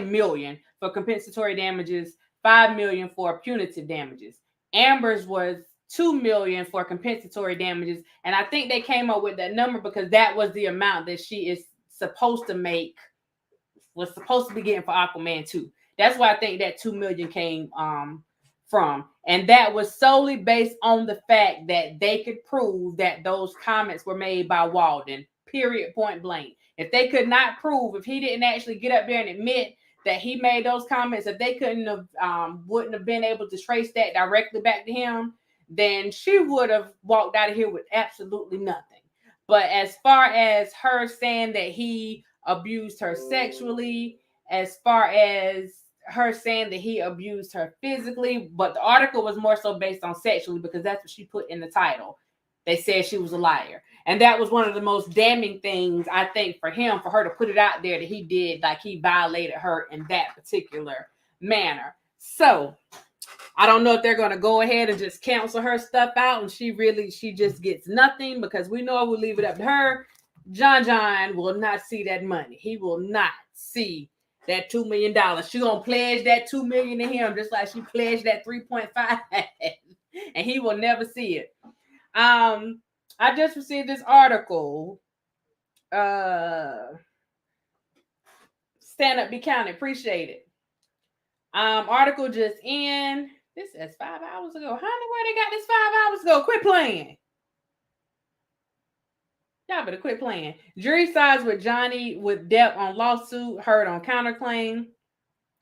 million for compensatory damages, $5 million for punitive damages. Amber's was $2 million for compensatory damages, and I think they came up with that number because that was the amount that she is supposed to make, was supposed to be getting for Aquaman 2. That's why I think that $2 million came from, and that was solely based on the fact that they could prove that those comments were made by Walden. Period. Point blank. If they could not prove, if he didn't actually get up there and admit that he made those comments, if they couldn't have, wouldn't have been able to trace that directly back to him, then she would have walked out of here with absolutely nothing. But as far as her saying that he abused her sexually, as far as her saying that he abused her physically, but the article was more so based on sexually because that's what she put in the title. They said she was a liar. And that was one of the most damning things, I think, for him, for her to put it out there that he did, like he violated her in that particular manner. So I don't know if they're going to go ahead and just cancel her stuff out and she just gets nothing, because we know we'll leave it up to her. John will not see that money. He will not see that $2 million. She gonna pledge that $2 million to him, just like she pledged that 3.5, and he will never see it. I just received this article. Stand up, be counted. Appreciate it. Article just in. This is 5 hours ago. Honey, where they got this 5 hours ago? Quit playing. Y'all better quit playing. Jury sides with Johnny with Depp on lawsuit heard on counterclaim.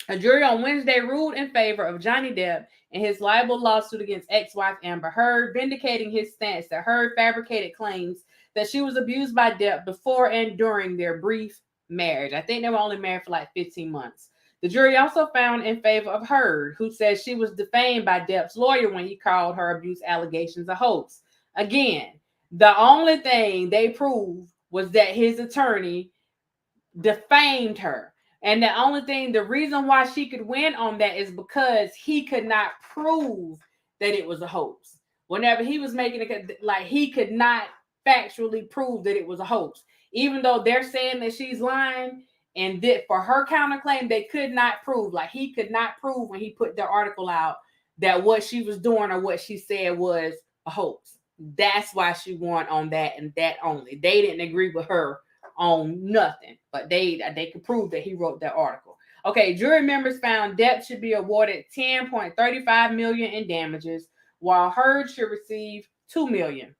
A jury on Wednesday ruled in favor of Johnny Depp in his libel lawsuit against ex-wife Amber Heard, vindicating his stance that Heard fabricated claims that she was abused by Depp before and during their brief marriage. I think they were only married for like 15 months. The jury also found in favor of Heard, who says she was defamed by Depp's lawyer when he called her abuse allegations a hoax. Again, the only thing they proved was that his attorney defamed her. And the reason why she could win on that is because he could not prove that it was a hoax. Whenever he was making it, like, he could not factually prove that it was a hoax. Even though they're saying that she's lying, and that for her counterclaim, they could not prove, like, he could not prove when he put the article out that what she was doing or what she said was a hoax. That's why she won on that and that only. They didn't agree with her on nothing, but they could prove that he wrote that article. Okay, jury members found Depp should be awarded $10.35 million in damages, while Heard should receive $2 million.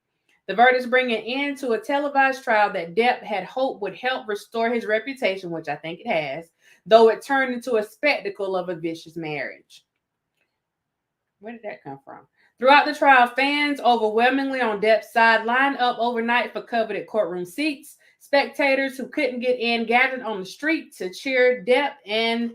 The verdicts bring an end to a televised trial that Depp had hoped would help restore his reputation, which I think it has, though it turned into a spectacle of a vicious marriage. Where did that come from? Throughout the trial, fans overwhelmingly on Depp's side lined up overnight for coveted courtroom seats. Spectators who couldn't get in gathered on the street to cheer Depp, and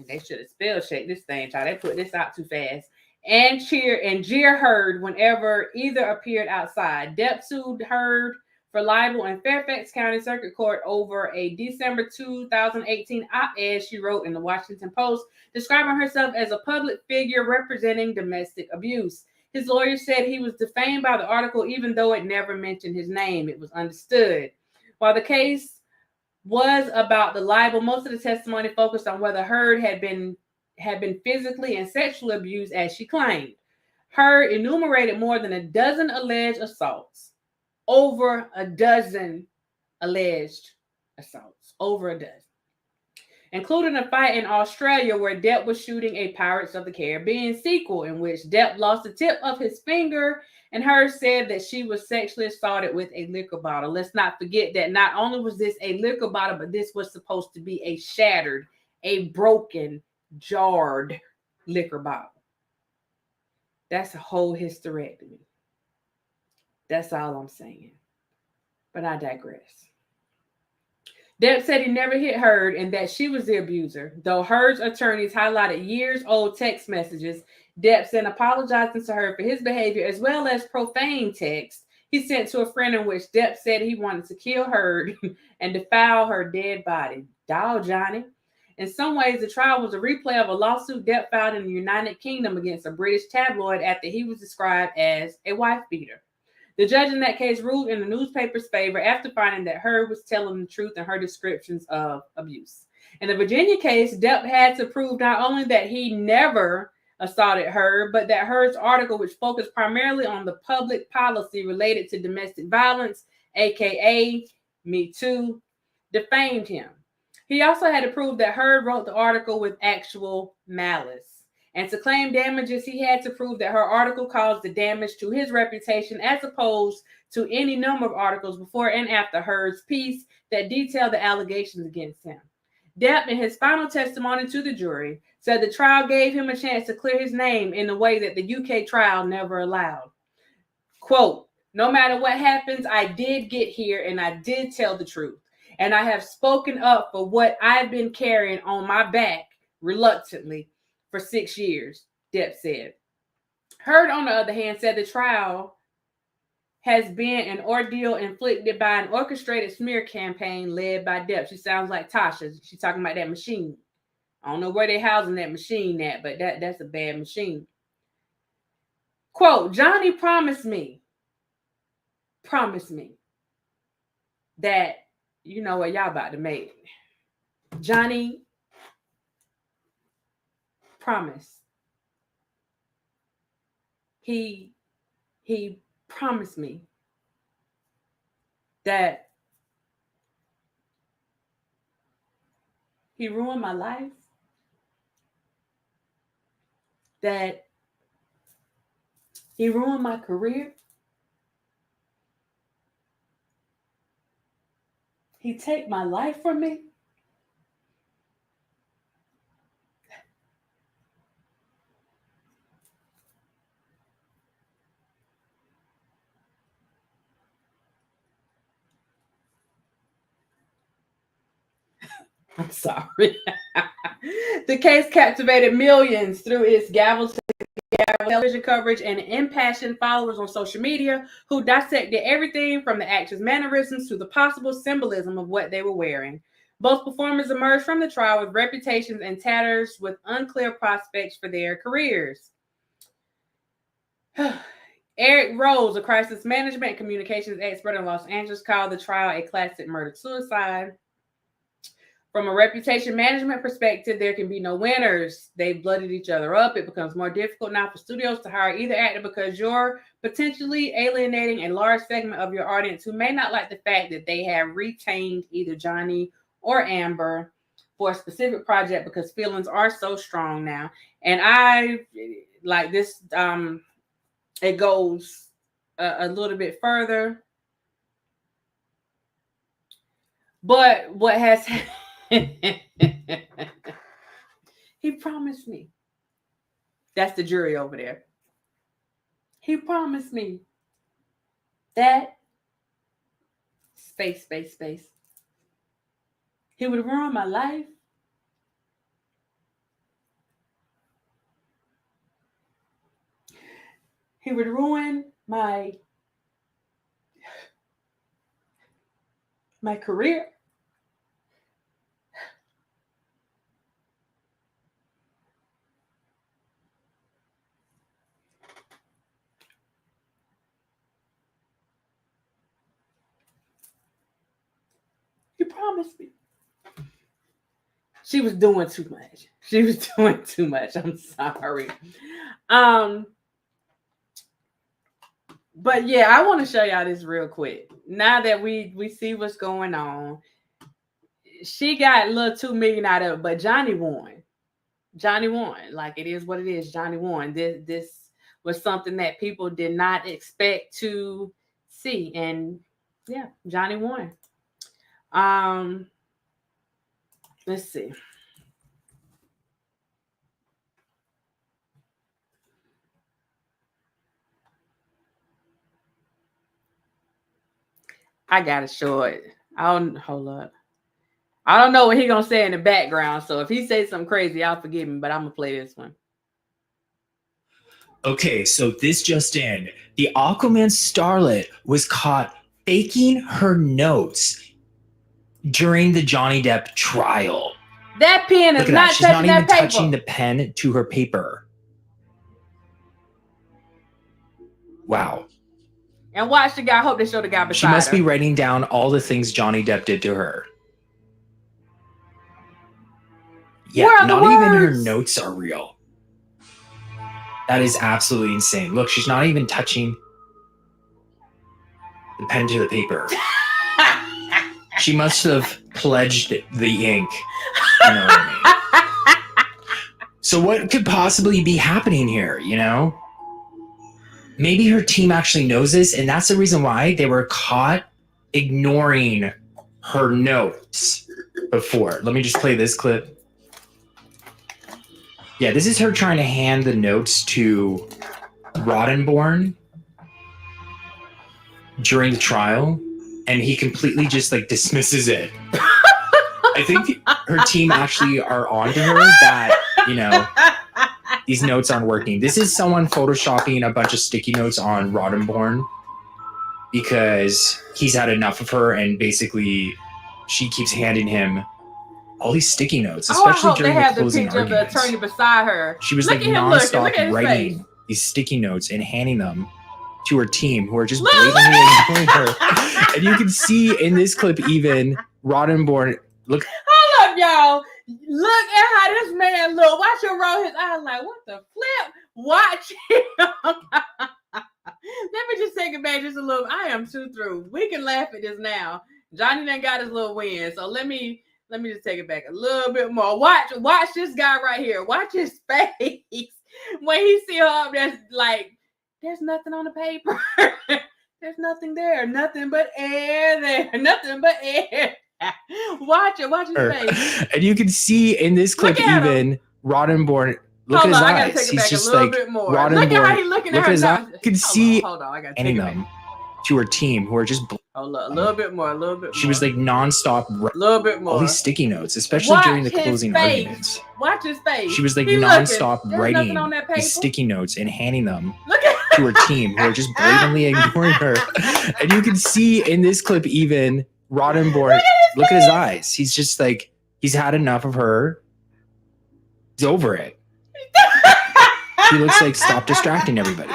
they should have spell checked this thing, child. They put this out too fast. And jeer Heard whenever either appeared outside. Depp sued Heard for libel in Fairfax County Circuit Court over a December 2018 op-ed she wrote in the Washington Post, describing herself as a public figure representing domestic abuse. His lawyer said he was defamed by the article even though it never mentioned his name. It was understood. While the case was about the libel, most of the testimony focused on whether Heard had been physically and sexually abused as she claimed. Heard enumerated more than a dozen alleged assaults. Over a dozen alleged assaults. Over a dozen. Including a fight in Australia where Depp was shooting a Pirates of the Caribbean sequel in which Depp lost the tip of his finger and Heard said that she was sexually assaulted with a liquor bottle. Let's not forget that not only was this a liquor bottle, but this was supposed to be a shattered, a broken, jarred liquor bottle. That's a whole hysterectomy. That's all I'm saying. But I digress. Depp said he never hit Heard and that she was the abuser. Though Heard's attorneys highlighted years-old text messages, Depp sent apologizing to her for his behavior as well as profane text he sent to a friend in which Depp said he wanted to kill Heard and defile her dead body. Dog, Johnny. In some ways, the trial was a replay of a lawsuit Depp filed in the United Kingdom against a British tabloid after he was described as a wife beater. The judge in that case ruled in the newspaper's favor after finding that Heard was telling the truth in her descriptions of abuse. In the Virginia case, Depp had to prove not only that he never assaulted Heard, but that Heard's article, which focused primarily on the public policy related to domestic violence, aka Me Too, defamed him. He also had to prove that Heard wrote the article with actual malice. And to claim damages, he had to prove that her article caused the damage to his reputation as opposed to any number of articles before and after Heard's piece that detailed the allegations against him. Depp, in his final testimony to the jury, said the trial gave him a chance to clear his name in a way that the UK trial never allowed. Quote, "No matter what happens, I did get here and I did tell the truth. And I have spoken up for what I've been carrying on my back reluctantly for 6 years," Depp said. Heard, on the other hand, said the trial has been an ordeal inflicted by an orchestrated smear campaign led by Depp. She sounds like Tasha. She's talking about that machine. I don't know where they're housing that machine at, but that's a bad machine. Quote, "Johnny promised me that, you know what, y'all about to make it. Johnny promised. He promised me that he ruined my life, that he ruined my career. He take my life from me. I'm sorry. The case captivated millions through its gavel television coverage and impassioned followers on social media who dissected everything from the actors' mannerisms to the possible symbolism of what they were wearing. Both performers emerged from the trial with reputations in tatters with unclear prospects for their careers. Eric Rose, a crisis management and communications expert in Los Angeles, called the trial a classic murder-suicide. From a reputation management perspective, there can be no winners. They blooded each other up. It becomes more difficult now for studios to hire either actor because you're potentially alienating a large segment of your audience who may not like the fact that they have retained either Johnny or Amber for a specific project because feelings are so strong now. And I like this, it goes a little bit further. But what has happened? He promised me. That's the jury over there. He promised me that space. He would ruin my life. He would ruin my career. He promised me. She was doing too much. I'm sorry. But yeah, I want to show y'all this real quick. Now that we see what's going on, she got a little $2 million out of it, but Johnny won. Like, it is what it is. Johnny won. This was something that people did not expect to see, and yeah, Johnny won. Let's see. I gotta show it. Hold up. I don't know what he gonna say in the background, so if he says something crazy, I'll forgive him, but I'm gonna play this one. Okay, so this just in. The Aquaman starlet was caught faking her notes during the Johnny Depp trial. That pen is not She's not even touching that paper. touching the pen to her paper. Wow. And watch the guy. I hope they show the guy beside She must her. be writing down all the things Johnny Depp did to her. Yeah, Where are the not even her words? notes are real. That is absolutely insane. Look, she's not even touching the pen to the paper. She must have pledged the ink. You know what I mean? So what could possibly be happening here, you know? Maybe her team actually knows this, and that's the reason why they were caught ignoring her notes before. Let me just play this clip. Yeah, this is her trying to hand the notes to Roddenborn during the trial, and he completely just like dismisses it. I think her team actually are onto her that, you know, these notes aren't working. This is someone photoshopping a bunch of sticky notes on Roddenborn because he's had enough of her, and basically she keeps handing him all these sticky notes, especially during the closing arguments. Of the attorney beside her. She was like nonstop writing these sticky notes and handing them to her team, who are just blatantly ignoring her. And you can see in this clip, even Roddenborn, look. Hold up, y'all. Look at how this man look. Watch him roll his eyes like, what the flip? Watch him. Let me just take it back just a little. I am too through. We can laugh at this now. Johnny done got his little win. So let me just take it back a little bit more. Watch this guy right here. Watch his face. When he see her up there, like, there's nothing on the paper. There's nothing there. Nothing but air there. Nothing but air. Watch his face. And you can see in this clip even Roddenborn. Look at his eyes. He's just like Roddenborn. Look at how he's looking at her eyes. You can see hold on. I gotta any of them to her team who are just. Hold on, a little bit more. She was like nonstop. A little bit more. All these sticky notes, especially during the closing arguments. Watch his face. She was like nonstop writing these sticky notes and handing them to her team who are just blatantly ignoring her. And you can see in this clip even Roddenborn. Look at his eyes. He's just like, he's had enough of her. He's over it. He looks like, stop distracting everybody.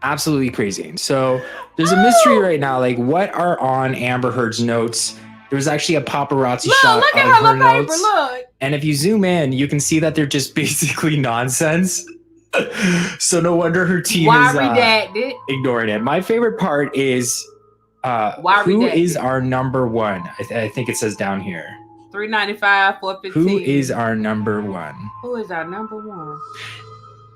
Absolutely crazy. So there's a mystery right now. Like, what are on Amber Heard's notes? There was actually a paparazzi shot of her notes. And if you zoom in, you can see that they're just basically nonsense. So no wonder her team is ignoring it. My favorite part is who is our number one? I think it says down here. $3.95, $4.15. Who is our number one? Who is our number one?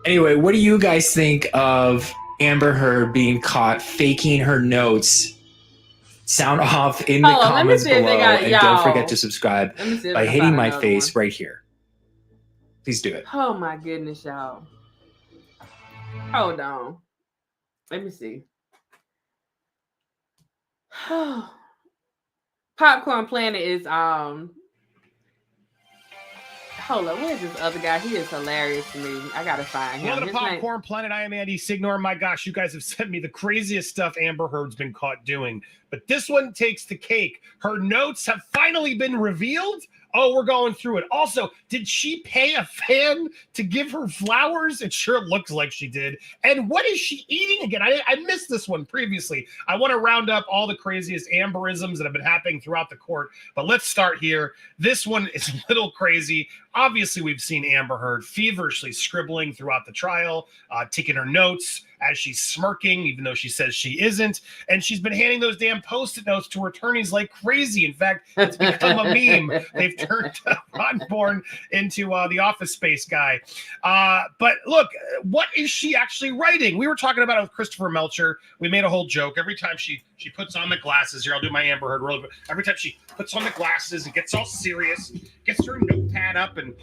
Anyway, what do you guys think of Amber Heard being caught faking her notes? Sound off in the comments below. And don't forget to subscribe by hitting my face right here. Please do it. Oh my goodness, y'all. Hold on. Let me see. Popcorn Planet is hold up, where's this other guy? He is hilarious to me. I gotta find him. Welcome to Popcorn Planet. I am Andy Signor. My gosh, you guys have sent me the craziest stuff Amber Heard's been caught doing. But this one takes the cake. Her notes have finally been revealed. Oh, we're going through it. Also, did she pay a fan to give her flowers? It sure looks like she did. And what is she eating again? I missed this one previously. I want to round up all the craziest Amberisms that have been happening throughout the court. But let's start here. This one is a little crazy. Obviously, we've seen Amber Heard feverishly scribbling throughout the trial, taking her notes as she's smirking, even though she says she isn't. And she's been handing those damn Post-it notes to her attorneys like crazy. In fact, it's become a meme. They've turned Roddenborn into the Office Space guy. But look, what is she actually writing? We were talking about it with Christopher Melcher. We made a whole joke. Every time she puts on the glasses, here, I'll do my Amber Heard real quick. Every time she puts on the glasses and gets all serious, gets her notepad up and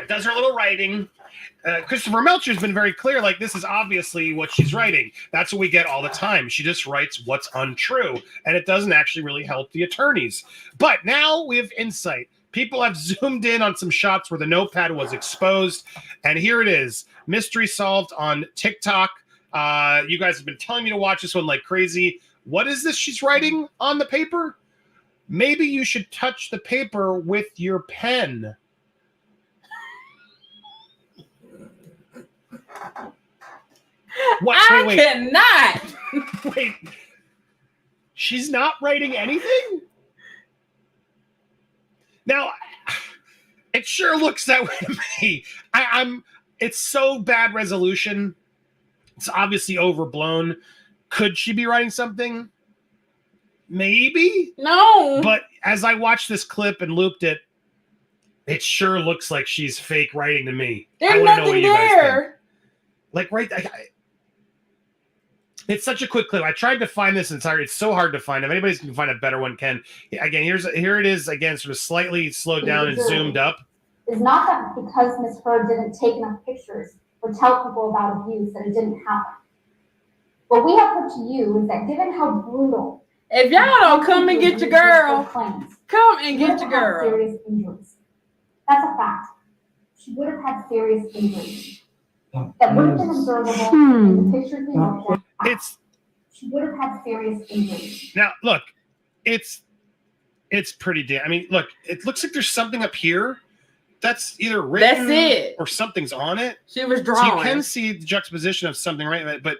does her little writing. Christopher Melcher's been very clear, like, this is obviously what she's writing. That's what we get all the time. She just writes what's untrue, and it doesn't actually really help the attorneys. But now we have insight. People have zoomed in on some shots where the notepad was exposed, and here it is. Mystery solved on TikTok. You guys have been telling me to watch this one like crazy. What is this she's writing on the paper? Maybe you should touch the paper with your pen. What? Wait. Cannot. Wait. She's not writing anything? Now, it sure looks that way to me. It's so bad resolution. It's obviously overblown. Could she be writing something? Maybe. No. But as I watched this clip and looped it, it sure looks like she's fake writing to me. There's nothing there. Like, right, it's such a quick clip. I tried to find this entire. It's so hard to find. If anybody can find a better one, can. Again, here it is. Again, sort of slightly slowed down and zoomed up. It's not that because Ms. Heard didn't take enough pictures or tell people about abuse that it didn't happen. What we have put to you is that given how brutal, if y'all don't come and get your girl, come and get your girl. Serious injuries. That's a fact. She would have had serious injuries. That would have been observable in the pictures we looked at. She would have had serious injuries. Now, look, it's pretty damn. I mean, look, it looks like there's something up here that's either written or something's on it. She was drawing. So you can see the juxtaposition of something, right? But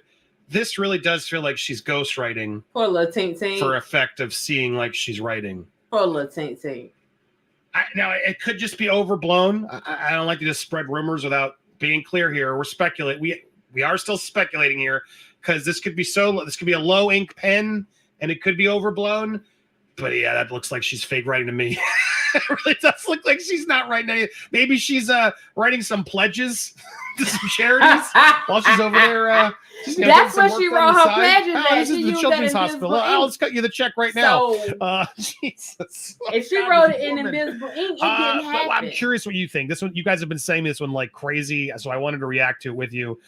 this really does feel like she's ghostwriting For a little tink tink. for effect of seeing like she's writing. For a little tink tink. Now, it could just be overblown. I don't like to just spread rumors without being clear here. We're speculating. We are still speculating here because this could be a low ink pen and it could be overblown. But yeah, that looks like she's fake writing to me. It really does look like she's not writing anything. Maybe she's writing some pledges to some charities while she's over there. That's what she wrote her pledges at. This is the children's hospital. Let's cut you the check right now. Jesus. If she wrote it in invisible ink, it didn't happen. I'm curious what you think. This one, you guys have been saying this one like crazy, so I wanted to react to it with you.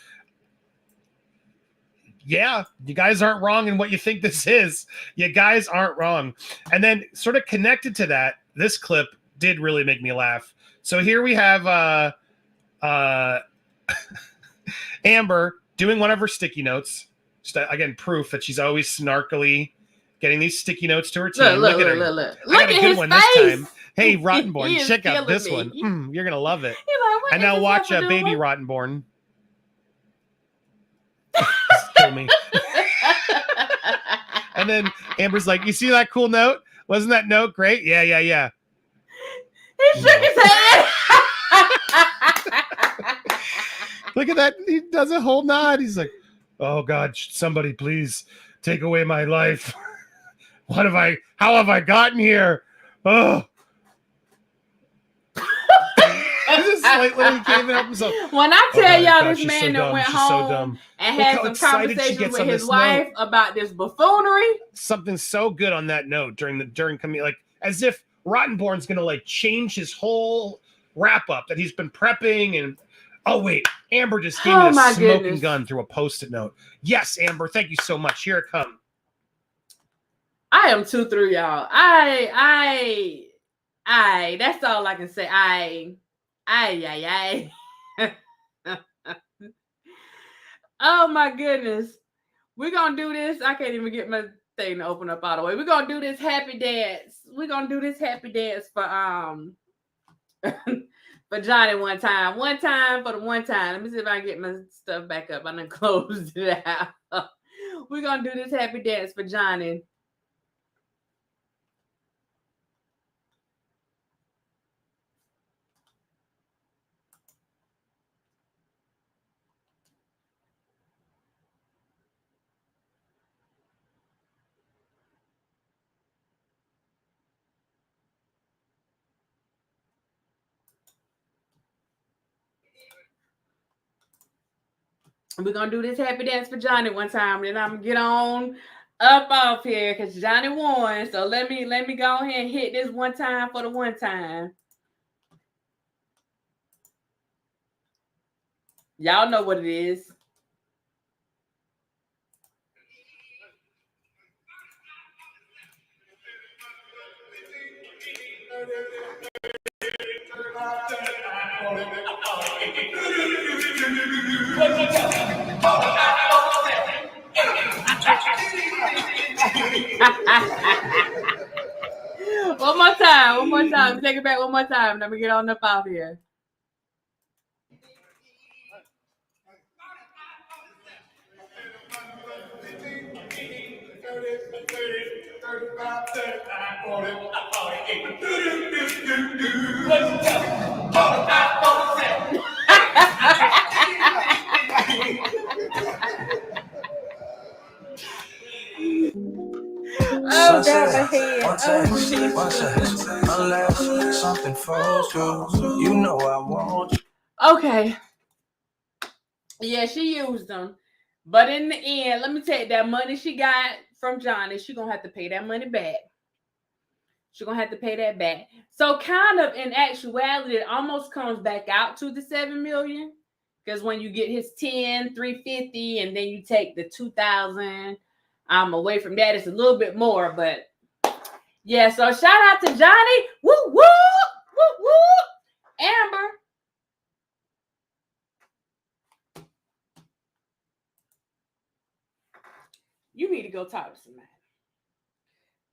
Yeah, you guys aren't wrong in what you think this is. You guys aren't wrong. And then sort of connected to that, this clip did really make me laugh. So here we have Amber doing one of her sticky notes. Just, again, proof that she's always snarkily getting these sticky notes to her team. Look at her. Look I got a good one this time. Hey, He Rottenborn, is check out this killing one. me. You're going to love it. Like, what And is now this watch Amber Baby doing? Rottenborn. Kill me. And then Amber's like, you see that cool note? Wasn't that note great? Yeah. He shook his head. Look at that. He does a whole nod. He's like, oh God, somebody please take away my life. How have I gotten here? Oh. This is like when he came up himself. When I tell y'all this she's man so that dumb. went She's so home dumb. and Look had how some excited she conversations gets with on his this wife note. about this buffoonery. Something so good on that note during like as if Rottenborn's gonna like change his whole wrap up that he's been prepping and oh wait, Amber just gave me a smoking gun through a post-it note. Yes, Amber, thank you so much. Here it comes. I am 2 through y'all. That's all I can say. Oh my goodness. We're gonna do this. I can't even get my thing to open up all the way. We're gonna do this happy dance. We're gonna do this happy dance for for Johnny one time. One time for the one time. Let me see if I can get my stuff back up. I done closed it out. We're gonna do this happy dance for Johnny. We're gonna do this happy dance for Johnny one time, then I'm gonna get on up off here because Johnny won. So let me go ahead and hit this one time for the one time. Y'all know what it is. One more time. Take it back one more time. Let me get on up out here. Oh, God, my head. Unless something falls through, you know I won't. Okay. Yeah, she used them. But in the end, let me tell you, that money she got from Johnny, she's going to have to pay that money back. She's going to have to pay that back. So kind of in actuality, it almost comes back out to the $7 million. Because when you get his 10, 350, and then you take the 2,000 away from that, it's a little bit more. But yeah, so shout out to Johnny. Woo, woo, woo, woo. Amber. You need to go talk to somebody.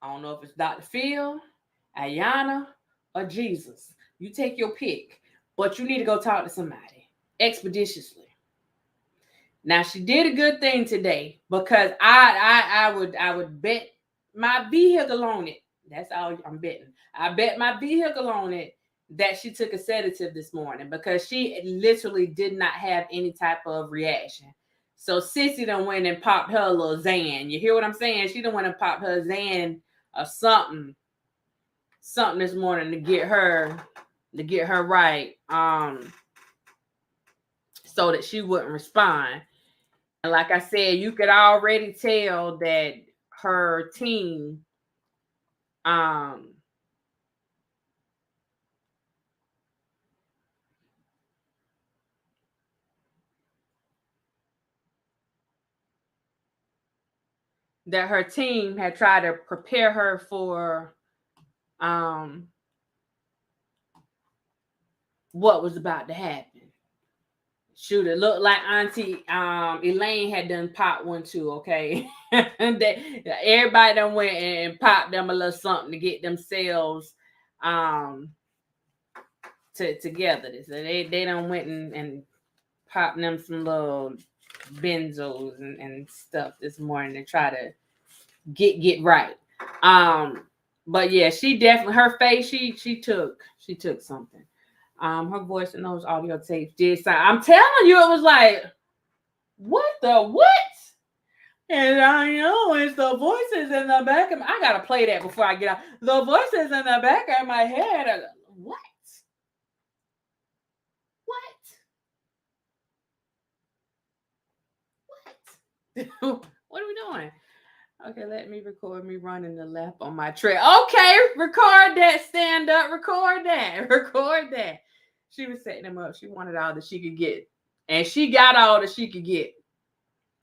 I don't know if it's Dr. Phil, Ayana, or Jesus. You take your pick. But you need to go talk to somebody expeditiously. Now she did a good thing today because I would bet my vehicle on it. That's all I'm betting. I bet my vehicle on it that she took a sedative this morning because she literally did not have any type of reaction. So Sissy done went and popped her little Zan. You hear what I'm saying? She done went and popped her Zan or something this morning to get her right. So that she wouldn't respond. And like I said, you could already tell that her team that her team had tried to prepare her for what was about to happen. Shoot, it looked like Auntie Elaine had done popped one too, okay? Everybody done went and popped them a little something to get themselves together. So they done went and popped them some little benzos and stuff this morning to try to get right. But yeah, she definitely, her face, she took something. Her voice in those audio tapes did sound. I'm telling you, it was like, what the what? And I know it's the voices in the back of my, I gotta play that before I get out. The voices in the back of my head are, what? What are we doing? Okay, let me record me running the lap on my trail. Okay, record that, stand up, record that. She was setting them up. She wanted all that she could get. And she got all that she could get.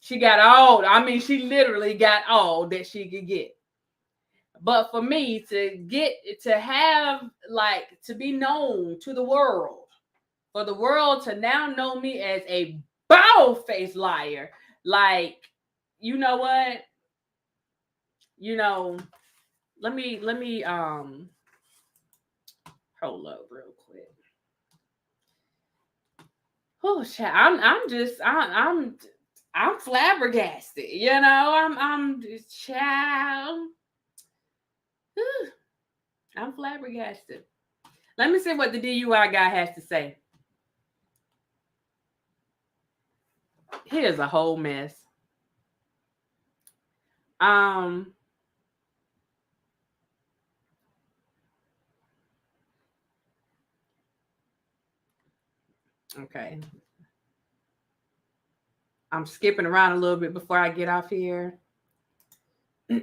She literally got all that she could get. But for me to be known to the world, for the world to now know me as a bald-faced liar, like, you know what? You know, let me hold up real quick. Oh shit, I'm flabbergasted. You know, I'm child. I'm flabbergasted. Let me see what the DUI guy has to say. Here's a whole mess. Okay. I'm skipping around a little bit before I get off here. For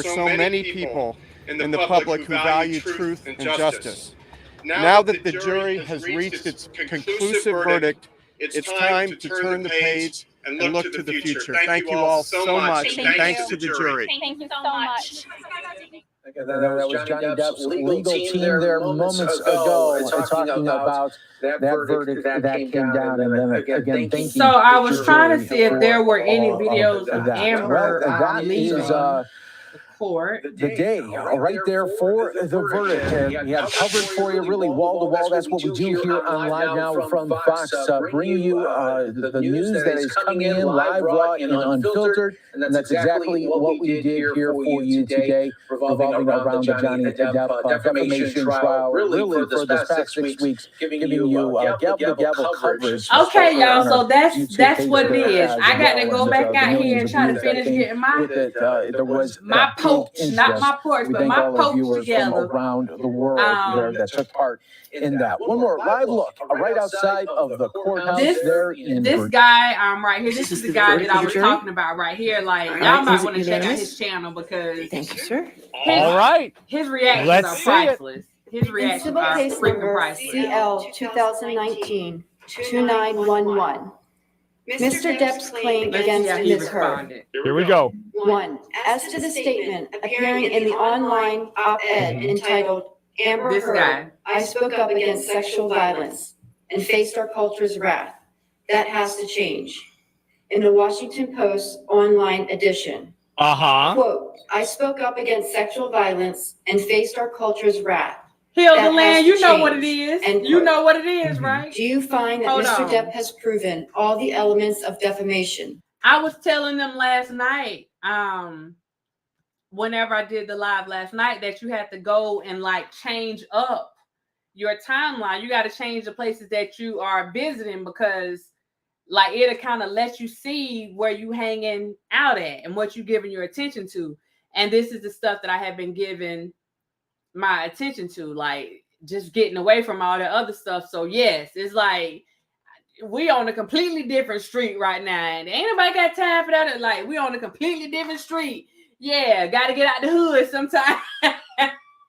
so many people in the public who value truth and justice. Now that the jury has reached its conclusive verdict, it's time to turn the page and look to the future. Thank you all so much, and thanks to the jury. Thank you so much. That was Johnny Depp's legal team there moments ago talking about that verdict that came down. And then again, thank you. So I was trying to see if there were any videos of Amber leaving the court. The day right there for the verdict. And we have covered for you really wall to wall. That's what we do here on Live Now from Fox, bringing you the news that is coming in live, raw, and unfiltered. And that's exactly what we did here for you today, revolving around the Johnny Depp defamation trial, really for the past 6 weeks, giving you gavel coverage. Okay, y'all, so that's what it is. I got to go back out here and try to finish getting my poach, not my porch, but my poach together. Around the world there that took part in that. One more live look right outside of the courthouse there in this guy right here. This is the guy that I was talking about right here. Like, y'all might want to check out his channel because thank you, sir. All right. His reactions are priceless. His reactions are freaking priceless. CL 2019-2911. Mr. Depp's claim against Ms. Heard. Here we go. 1. As to the statement appearing in the online op-ed entitled Amber Heard, I spoke up against sexual violence and faced our culture's wrath. That has to change. In the Washington Post online edition. Quote, I spoke up against sexual violence and faced our culture's wrath. Heal the that land. has You to know what it change. is. End You quote. know what it is, right? Do you find that Hold Mr. on. Depp has proven all the elements of defamation? I was telling them last night, whenever I did the live last night, that you have to go and like change up your timeline. You got to change the places that you are visiting, because like it'll kind of let you see where you hanging out at and what you giving your attention to. And this is the stuff that I have been giving my attention to, like just getting away from all the other stuff. So yes, it's like we on a completely different street right now, and ain't nobody got time for that. Like we on a completely different street. Yeah, got to get out the hood sometime.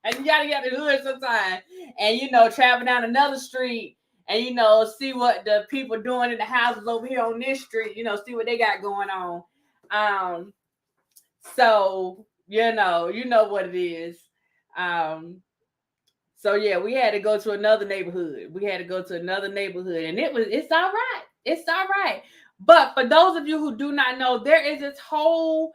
And you got to get out the hood sometime, and travel down another street, and see what the people doing in the houses over here on this street. See what they got going on. So you know what it is. So yeah, we had to go to another neighborhood. And it's all right. It's all right. But for those of you who do not know, there is this whole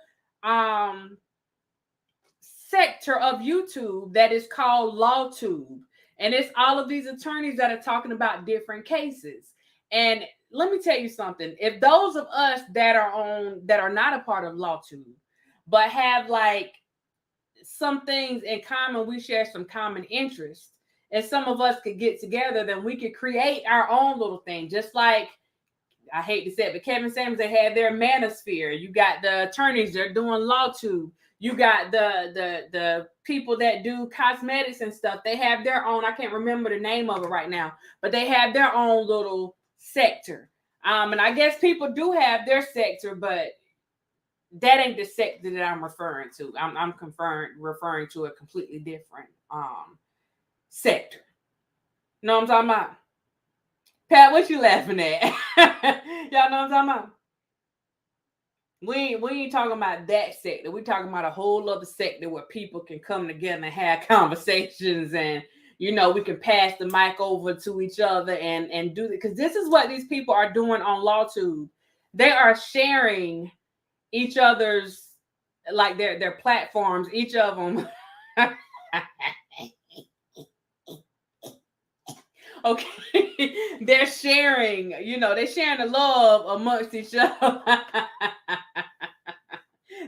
sector of YouTube that is called LawTube. And it's all of these attorneys that are talking about different cases. And let me tell you something. If those of us that are not a part of LawTube, but have like some things in common, we share some common interests, and some of us could get together, then we could create our own little thing. Just like, I hate to say it, but Kevin Samuels, they had their manosphere. You got the attorneys, they're doing LawTube. You got the people that do cosmetics and stuff. They have their own, I can't remember the name of it right now, but they have their own little sector. And I guess people do have their sector, but that ain't the sector that I'm referring to. I'm referring to a completely different sector. Know what I'm talking about? Pat, what you laughing at? Y'all know what I'm talking about? We ain't talking about that sector. We talking about a whole other sector where people can come together and have conversations, and we can pass the mic over to each other and do it. Because this is what these people are doing on LawTube. They are sharing each other's, like their platforms, each of them. Okay, they're sharing, they're sharing the love amongst each other.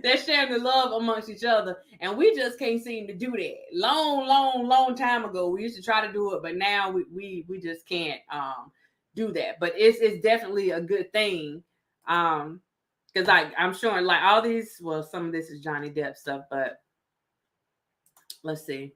They're sharing the love amongst each other, and we just can't seem to do that. Long time ago, we used to try to do it, but now we just can't do that. But it's definitely a good thing, because I'm showing like all these. Well, some of this is Johnny Depp stuff, but let's see.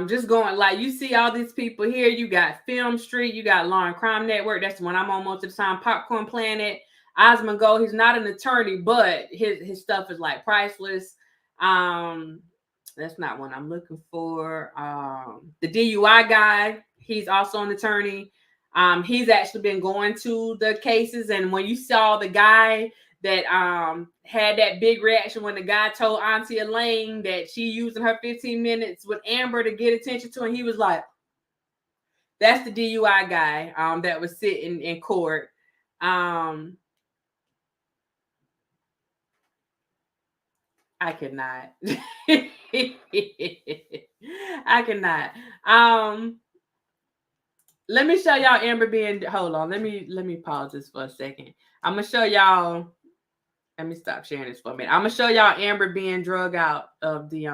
Just going, like, you see all these people here. You got Film Street, you got Law and Crime Network. That's the one I'm on most of the time. Popcorn Planet, Osmond Gold. He's not an attorney, but his stuff is like priceless. That's not one I'm looking for. The DUI guy, he's also an attorney. He's actually been going to the cases, and when you saw the guy that had that big reaction when the guy told Auntie Elaine that she using her 15 minutes with Amber to get attention to, and he was like, that's the DUI guy that was sitting in court. I cannot. I cannot. Let me show y'all Amber being, hold on, let me pause this for a second. I'm gonna show y'all. Let me stop sharing this for a minute. I'm gonna show y'all Amber being drug out of the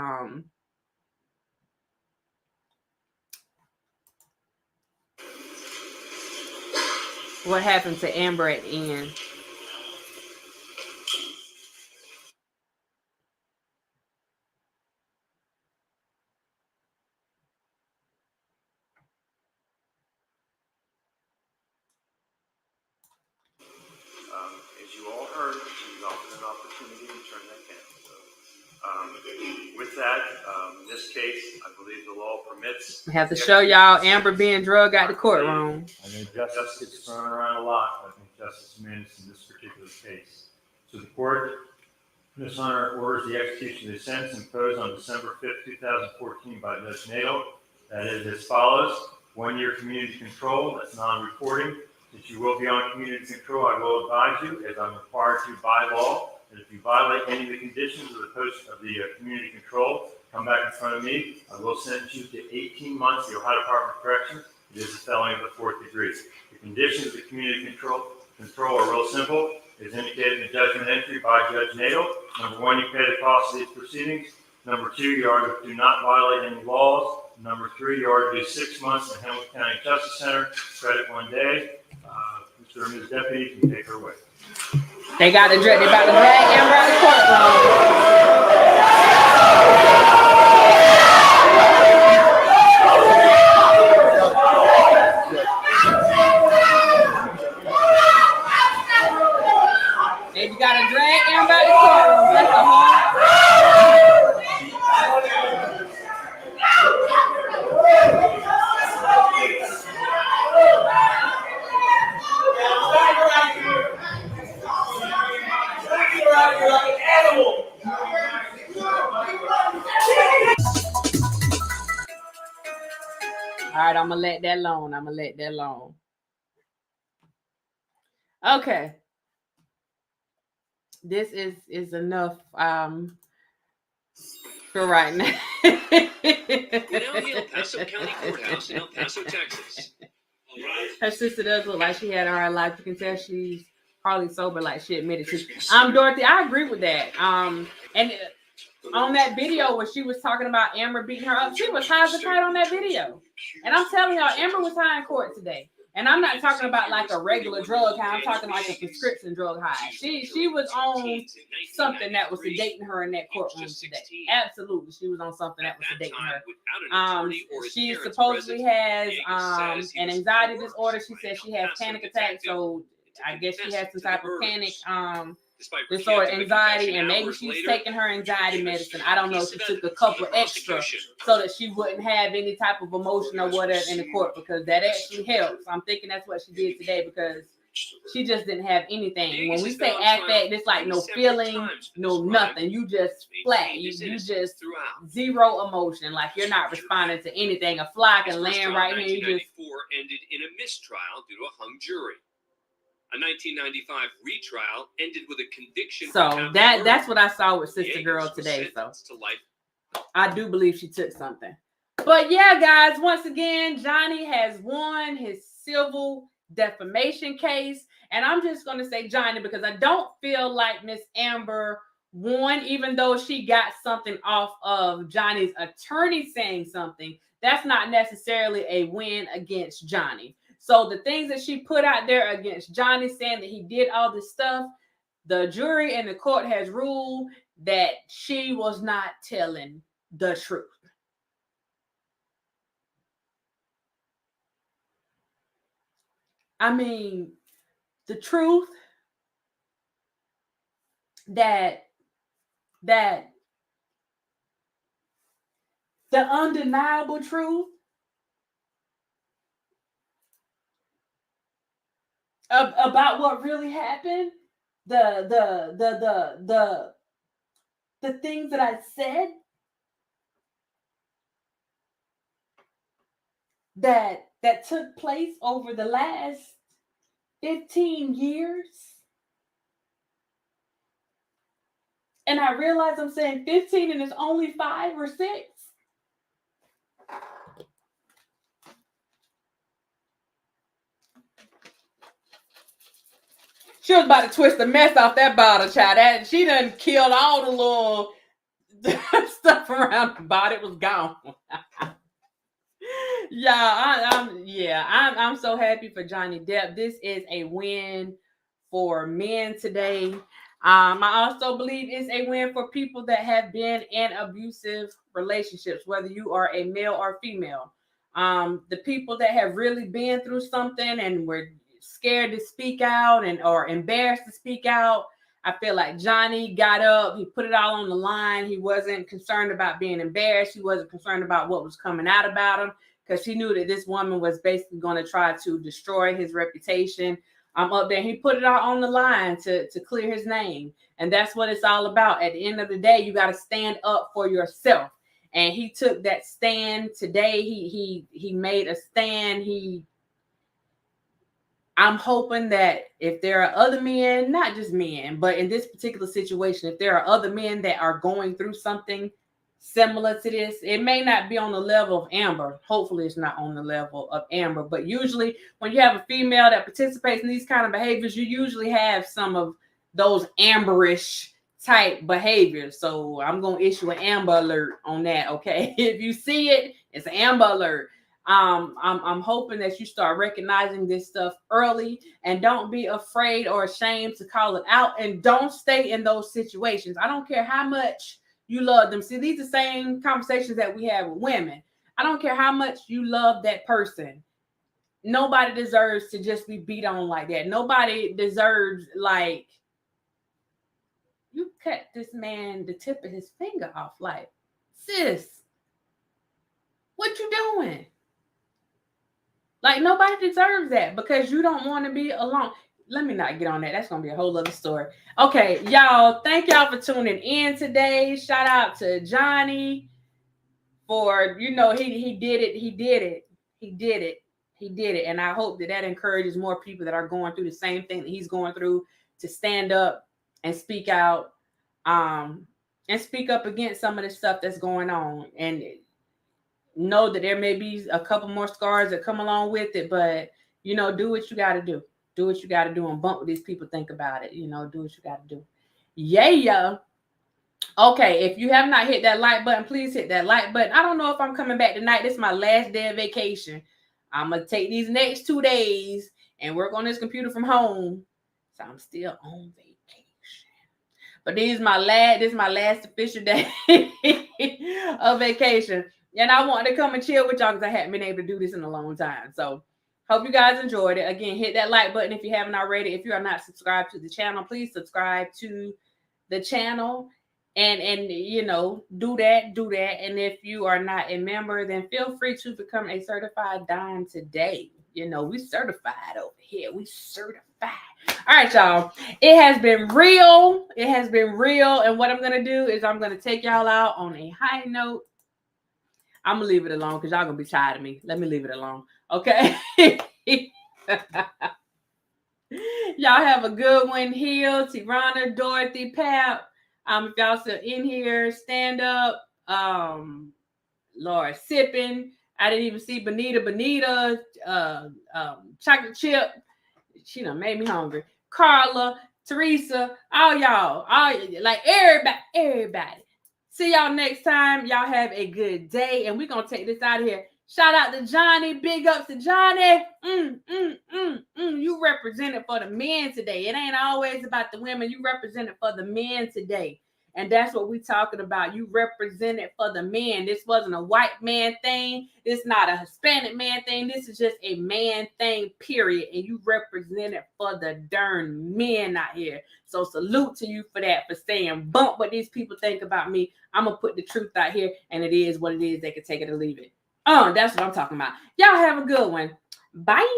what happened to Amber at the end. As you all heard, she's offered an opportunity to turn that down. So, with that, in this case, I believe the law permits. I have to show y'all Amber being drugged out the courtroom. I know justice gets thrown around a lot, but I think justice means in this particular case. So the court, Ms. Hunter, orders the execution of the sentence imposed on December 5th, 2014 by Judge Nato. That is as follows: 1 year community control, that's non-reporting. Since you will be on community control, I will advise you, as I'm required to by law, And if you violate any of the conditions of the community control, come back in front of me. I will sentence you to 18 months in the Ohio Department of Corrections. It is a felony of the 4th degree. The conditions of the community control are real simple. It is indicated in the judgment entry by Judge Nato. Number 1, you pay the cost of these proceedings. Number 2, you are to do not violate any laws. Number 3, you are to do 6 months in Hamilton County Justice Center. Credit 1 day. Mr. and Ms. Deputy can take her away. They about to drag Amber out of the courtroom. You gotta drag Amber out of the courtroom. That's the whole. All right, I'm gonna let that alone. Okay. This is enough for right now. We're now in the El Paso County Courthouse in El Paso, Texas. Her sister does look like she had her life. You can tell she's probably sober, like she admitted to. Dorothy, I agree with that. And on that video where she was talking about Amber beating her up, she was high as a kite on that video. And I'm telling y'all, Amber was high in court today. And I'm not talking about like a regular drug high. I'm talking like a prescription drug high. She was on something that was sedating her in that courtroom today. Absolutely, she was on something that was sedating her. She supposedly has an anxiety disorder. She said she has panic attacks. So I guess she has some type of panic disorder, anxiety, and maybe she's taking her anxiety medicine. I don't know. She took a couple extra so that she wouldn't have any type of emotion or whatever in the court, because that actually helps. I'm thinking that's what she did today, because she just didn't have anything. When we say affect, it's like no feeling, no nothing. You just flat. You just zero emotion. Like you're not responding to anything. A fly can land right here. You just ended in a mistrial due to a hung jury. A 1995 retrial ended with a conviction. So that's what I saw with Sister Girl today. So I do believe she took something. But yeah, guys, once again, Johnny has won his civil defamation case. And I'm just going to say Johnny, because I don't feel like Miss Amber won, even though she got something off of Johnny's attorney saying something. That's not necessarily a win against Johnny. So the things that she put out there against Johnny, saying that he did all this stuff, the jury and the court has ruled that she was not telling the truth. I mean, the truth that the undeniable truth about what really happened, the things that I said that took place over the last 15 years. And I realize I'm saying 15 and it's only 5 or 6. She was about to twist the mess off that bottle, child. She done killed all the little stuff around the bottle. It was gone. I'm so happy for Johnny Depp. This is a win for men today. I also believe it's a win for people that have been in abusive relationships, whether you are a male or female. The people that have really been through something and were scared to speak out or embarrassed to speak out. I feel like Johnny got up, he put it all on the line. He wasn't concerned about being embarrassed. He wasn't concerned about what was coming out about him, because he knew that this woman was basically going to try to destroy his reputation. Up there, he put it all on the line to clear his name. And that's what it's all about. At the end of the day, you got to stand up for yourself. And he took that stand today. He made a stand. I'm hoping that if there are other men, not just men, but in this particular situation, if there are other men that are going through something similar to this, it may not be on the level of Amber. Hopefully it's not on the level of Amber, but usually when you have a female that participates in these kind of behaviors, you usually have some of those Amberish type behaviors. So I'm going to issue an Amber alert on that. Okay. If you see it, it's an Amber alert. I'm hoping that you start recognizing this stuff early and don't be afraid or ashamed to call it out, and don't stay in those situations. I don't care how much you love them. See, these are the same conversations that we have with women. I don't care how much you love that person. Nobody deserves to just be beat on like that. Nobody deserves, like, you cut this man the tip of his finger off. Like, sis, what you doing? Like, nobody deserves that because you don't want to be alone. Let me not get on that. That's going to be a whole other story. Okay, y'all, thank y'all for tuning in today. Shout out to Johnny for, he did it. And I hope that encourages more people that are going through the same thing that he's going through to stand up and speak out, and speak up against some of the stuff that's going on. And know that there may be a couple more scars that come along with it, but do what you got to do. Do what you got to do and bump what these people think about it. Do what you got to do. Yeah. Okay, if you have not hit that like button, please hit that like button. I don't know if I'm coming back tonight. This is my last day of vacation. I'm going to take these next 2 days and work on this computer from home. So I'm still on vacation. But this is my last official day of vacation. And I wanted to come and chill with y'all because I hadn't been able to do this in a long time. So hope you guys enjoyed it. Again, hit that like button if you haven't already. If you are not subscribed to the channel, please subscribe to the channel and do that. And if you are not a member, then feel free to become a certified dime today. We certified over here. We certified. All right, y'all. It has been real. And what I'm going to do is I'm going to take y'all out on a high note. I'm going to leave it alone because y'all going to be tired of me. Let me leave it alone. Okay? Y'all have a good one. Hill, Tirana, Dorothy, Pap. If y'all still in here, stand up. Lord, sipping. I didn't even see Bonita, chocolate chip. She done made me hungry. Carla, Teresa, all y'all, like everybody. See y'all next time. Y'all have a good day, and we're gonna take this out of here. Shout out to Johnny. Big ups to Johnny. You represented for the men today. It ain't always about the women. You represented for the men today. And that's what we're talking about. You represented for the men. This wasn't a white man thing. It's not a Hispanic man thing. This is just a man thing, period. And you represented for the darn men out here. So salute to you for that, for saying bump what these people think about me. I'm going to put the truth out here, and it is what it is. They can take it or leave it. That's what I'm talking about. Y'all have a good one. Bye.